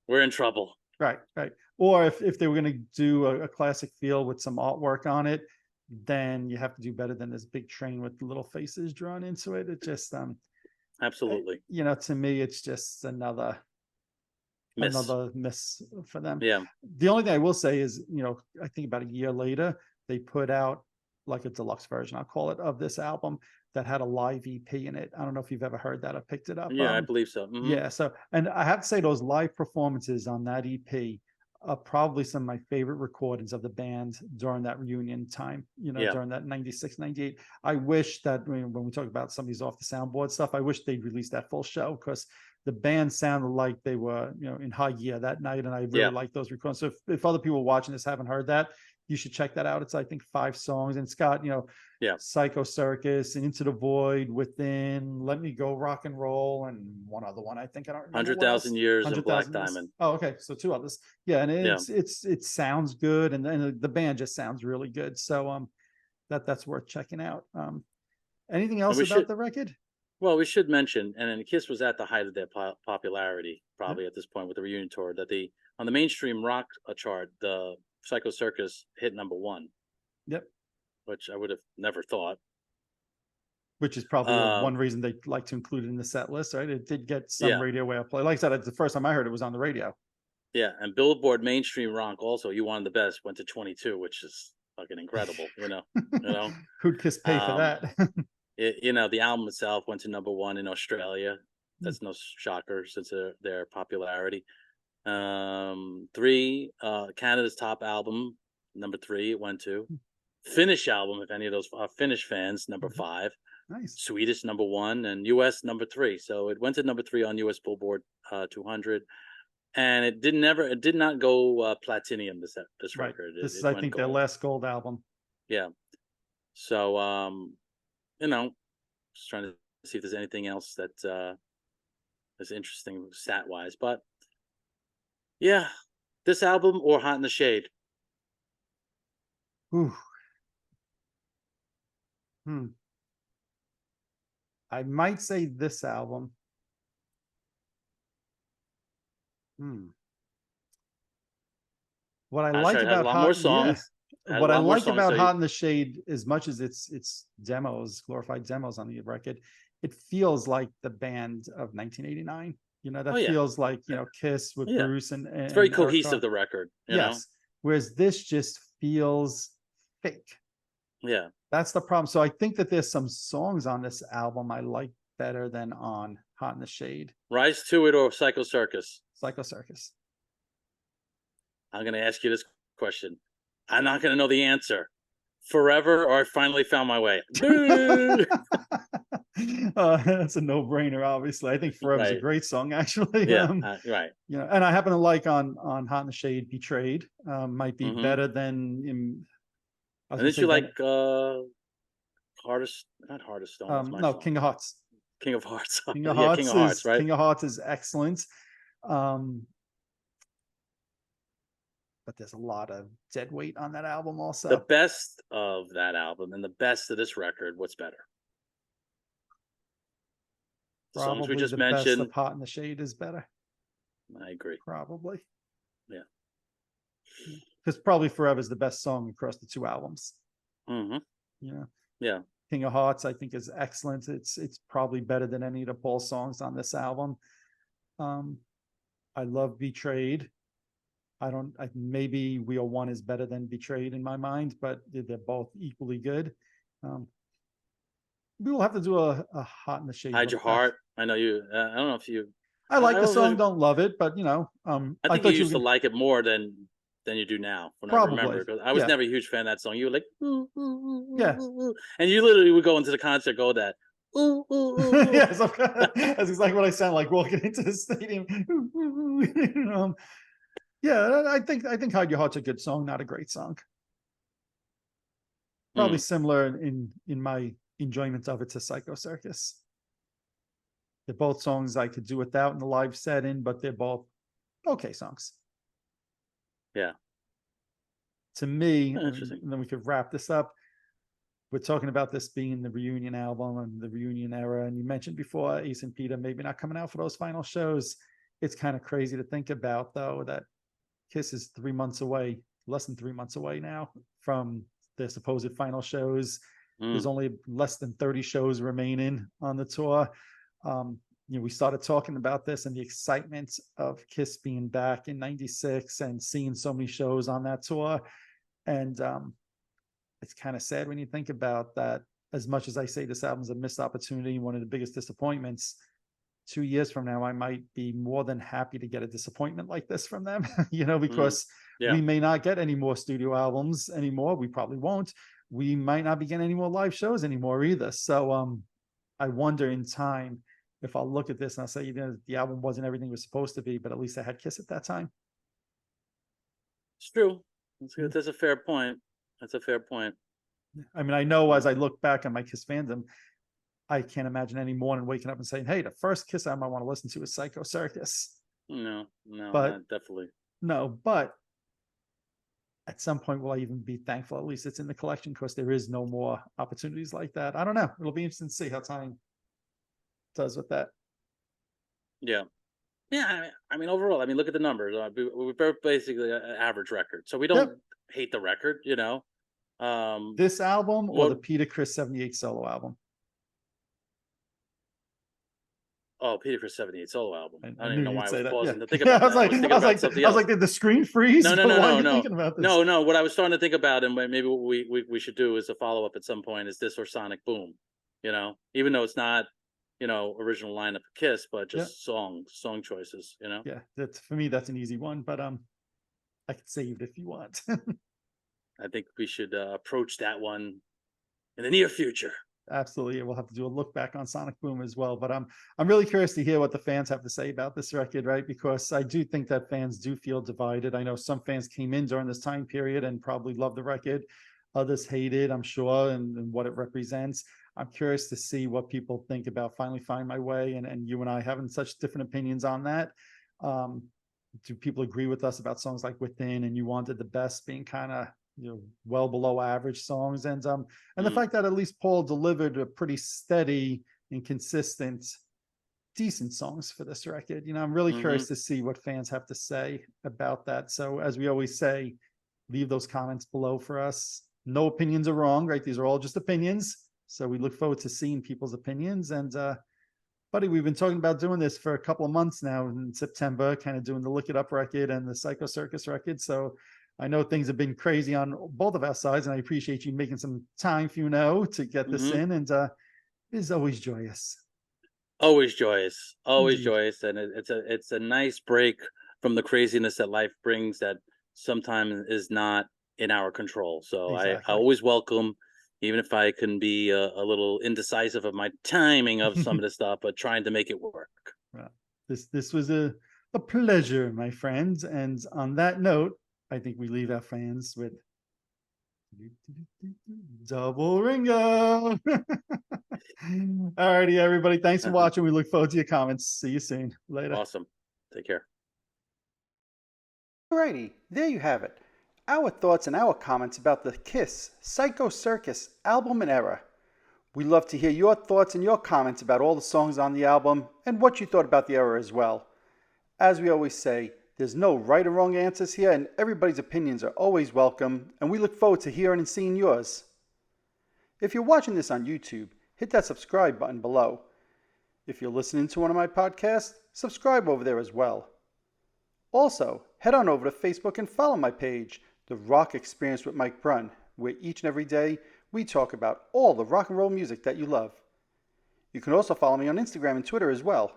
Speaker 2: we're in trouble.
Speaker 1: right, right. Or if they were going to do a classic feel with some artwork on it, then you have to do better than this big train with little faces drawn into it. It just
Speaker 2: Absolutely.
Speaker 1: to me, it's just
Speaker 2: Miss.
Speaker 1: another miss for them.
Speaker 2: Yeah.
Speaker 1: The only thing I will say is, I think about a year later, they put out like a deluxe version, I'll call it, of this album that had a live EP in it. I don't know if you've ever heard that or picked it up.
Speaker 2: Yeah, I believe so.
Speaker 1: Yeah. So, and I have to say those live performances on that EP are probably some of my favorite recordings of the band during that reunion time,
Speaker 2: Yeah.
Speaker 1: during that 96, 98. I wish that when we talk about some of these off the soundboard stuff, I wish they'd release that full show, because the band sounded like they were, in high gear that night. And I really like those recordings. So if other people watching this haven't heard that, you should check that out. It's, I think, 5 songs, and it's got, Psycho Circus and Into the Void, Within, Let Me Go, Rock and Roll, and one other one. I think I don't remember.
Speaker 2: 100,000 Years and Black
Speaker 1: 100,000
Speaker 2: Diamond.
Speaker 1: Oh, okay. So 2 others. Yeah, and it sounds good, and the band just sounds really good. So that's worth checking out. Anything else about the record?
Speaker 2: Well, we should mention, and then Kiss was at the height of their popularity, probably at this point with the reunion tour, that on the mainstream rock chart, the Psycho Circus hit #1.
Speaker 1: Yep.
Speaker 2: Which I would have never thought.
Speaker 1: Which is probably one reason they like to include it in the set list, right? It did get some radio airplay. Like I said, it's the first time I heard it was on the radio.
Speaker 2: Yeah, and Billboard mainstream rock also, You Wanted the Best, went to 22, which is fucking incredible.
Speaker 1: Who'd Kiss pay for that?
Speaker 2: The album itself went to #1 in Australia. That's no shocker since their popularity. 3, Canada's top album, #3, it went to. Finnish album, if any of those are Finnish fans, #5.
Speaker 1: Nice.
Speaker 2: Swedish #1, and US #3. So it went to #3 on US Billboard 200, and it did not go platinum this record.
Speaker 1: This is, I think, their last gold album.
Speaker 2: Yeah. So just trying to see if there's anything else that is interesting stat wise, but yeah, this album or Hot in the Shade.
Speaker 1: Ooh. I might say this album. What I like about Hot, what I like about Hot in the Shade, as much as it's demos, glorified demos on the record, it feels like the band of 1989. Feels like Kiss with Bruce and
Speaker 2: it's very cohesive. The record,
Speaker 1: yes. Whereas this just feels fake.
Speaker 2: Yeah.
Speaker 1: That's the problem. So I think that there's some songs on this album I like better than on Hot in the Shade.
Speaker 2: Rise to It or Psycho Circus?
Speaker 1: Psycho Circus.
Speaker 2: I'm going to ask you this question. I'm not going to know the answer. Forever or I Finally Found My Way?
Speaker 1: That's a no-brainer, obviously. I think Forever is a great song, actually.
Speaker 2: Yeah, right.
Speaker 1: And I happen to like on Hot in the Shade, Betrayed. Might be better than...
Speaker 2: And did you like not Hardest Stone?
Speaker 1: No, song. King of Hearts.
Speaker 2: King of Hearts.
Speaker 1: King of Hearts, right? King of Hearts is excellent. But there's a lot of dead weight on that album also.
Speaker 2: The best of that album and the best of this record, what's better?
Speaker 1: The songs we just mentioned. Best of Hot in the Shade is better.
Speaker 2: I agree.
Speaker 1: Probably.
Speaker 2: Yeah.
Speaker 1: Because probably Forever is the best song across the 2 albums.
Speaker 2: Yeah.
Speaker 1: King of Hearts, I think, is excellent. It's probably better than any of the Paul songs on this album. I love Betrayed. Maybe Wheel 1 is better than Betrayed in my mind, but they're both equally good. We will have to do a Hot in the Shade.
Speaker 2: Hide Your Heart. I know you. I don't know if you.
Speaker 1: I like the song. Don't love it, but
Speaker 2: I think you used to like it more than you do now.
Speaker 1: Probably.
Speaker 2: I remember, because I was never a huge fan of that song. You were like, ooh, ooh, ooh,
Speaker 1: yeah,
Speaker 2: and you literally would go into the concert, go that. Ooh, ooh, ooh.
Speaker 1: Yes, that's exactly what I sound like walking into the stadium. Yeah, I think Hide Your Heart's a good song, not a great song. Probably similar in my enjoyment of it to Psycho Circus. They're both songs I could do without in the live setting, but they're both okay songs.
Speaker 2: Yeah.
Speaker 1: To me, and then we could wrap this up. We're talking about this being the reunion album and the reunion era. And you mentioned before Ace and Peter maybe not coming out for those final shows. It's kind of crazy to think about, though, that Kiss is 3 months away, less than 3 months away now from their supposed final shows. There's only less than 30 shows remaining on the tour. We started talking about this and the excitement of Kiss being back in '96 and seeing so many shows on that tour. And it's kind of sad when you think about that as much as I say this album's a missed opportunity, one of the biggest disappointments, 2 years from now, I might be more than happy to get a disappointment like this from them, because we may not get any more studio albums anymore. We probably won't. We might not be getting any more live shows anymore either. So I wonder in time if I'll look at this and I'll say, the album wasn't everything it was supposed to be, but at least I had Kiss at that time.
Speaker 2: It's true. That's a fair point. That's a fair point.
Speaker 1: I mean, I know as I look back on my Kiss fandom, I can't imagine any morning waking up and saying, hey, the first Kiss album I want to listen to is Psycho Circus.
Speaker 2: No,
Speaker 1: but
Speaker 2: definitely.
Speaker 1: No, but at some point, will I even be thankful at least it's in the collection, because there is no more opportunities like that? I don't know. It'll be interesting to see how time does with that.
Speaker 2: Yeah. Yeah, I mean, overall, I mean, look at the numbers. We're basically an average record, so we don't hate the record,
Speaker 1: This album or the Peter Criss 78 solo album?
Speaker 2: Oh, Peter Criss 78 solo album. I don't even know why I was pausing to think
Speaker 1: about
Speaker 2: that. I was
Speaker 1: like, did the screen freeze?
Speaker 2: No.
Speaker 1: Thinking about this?
Speaker 2: No. What I was starting to think about, and maybe what we should do is a follow up at some point, is this or Sonic Boom? Even though it's not, original lineup of Kiss, but just song choices.
Speaker 1: Yeah, that's, for me, that's an easy one, but I could save it if you want.
Speaker 2: I think we should approach that one in the near future.
Speaker 1: Absolutely. We'll have to do a look back on Sonic Boom as well. But I'm really curious to hear what the fans have to say about this record, right? Because I do think that fans do feel divided. I know some fans came in during this time period and probably loved the record. Others hated, I'm sure, and what it represents. I'm curious to see what people think about Finally Find My Way, and you and I having such different opinions on that. Do people agree with us about songs like Within and You Wanted the Best being kind of well below average songs, and the fact that at least Paul delivered a pretty steady and consistent decent songs for this record? I'm really curious to see what fans have to say about that. So as we always say, leave those comments below for us. No opinions are wrong, right? These are all just opinions, so we look forward to seeing people's opinions. And buddy, we've been talking about doing this for a couple of months now in September, kind of doing the Look It Up record and the Psycho Circus record. So I know things have been crazy on both of our sides, and I appreciate you making some time, to get this in. And it is always joyous.
Speaker 2: Always joyous. Always
Speaker 1: Indeed.
Speaker 2: joyous. And it's a nice break from the craziness that life brings that sometimes is not in our control. So
Speaker 1: Exactly.
Speaker 2: I always welcome, even if I can be a little indecisive of my timing of some of the stuff, but trying to make it work.
Speaker 1: Well, this was a pleasure, my friends. And on that note, I think we leave our fans with Double Ringo. Alrighty, everybody. Thanks for watching. We look forward to your comments. See you soon. Later.
Speaker 2: Awesome. Take care.
Speaker 1: Alrighty, there you have it. Our thoughts and our comments about the Kiss Psycho Circus album and era. We love to hear your thoughts and your comments about all the songs on the album and what you thought about the era as well. As we always say, there's no right or wrong answers here, and everybody's opinions are always welcome, and we look forward to hearing and seeing yours. If you're watching this on YouTube, hit that subscribe button below. If you're listening to one of my podcasts, subscribe over there as well. Also, head on over to Facebook and follow my page, The Rock Experience with Mike Brunn, where each and every day we talk about all the rock and roll music that you love. You can also follow me on Instagram and Twitter as well.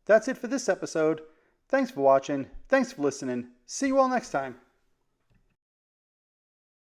Speaker 1: That's it for this episode. Thanks for watching. Thanks for listening. See you all next time.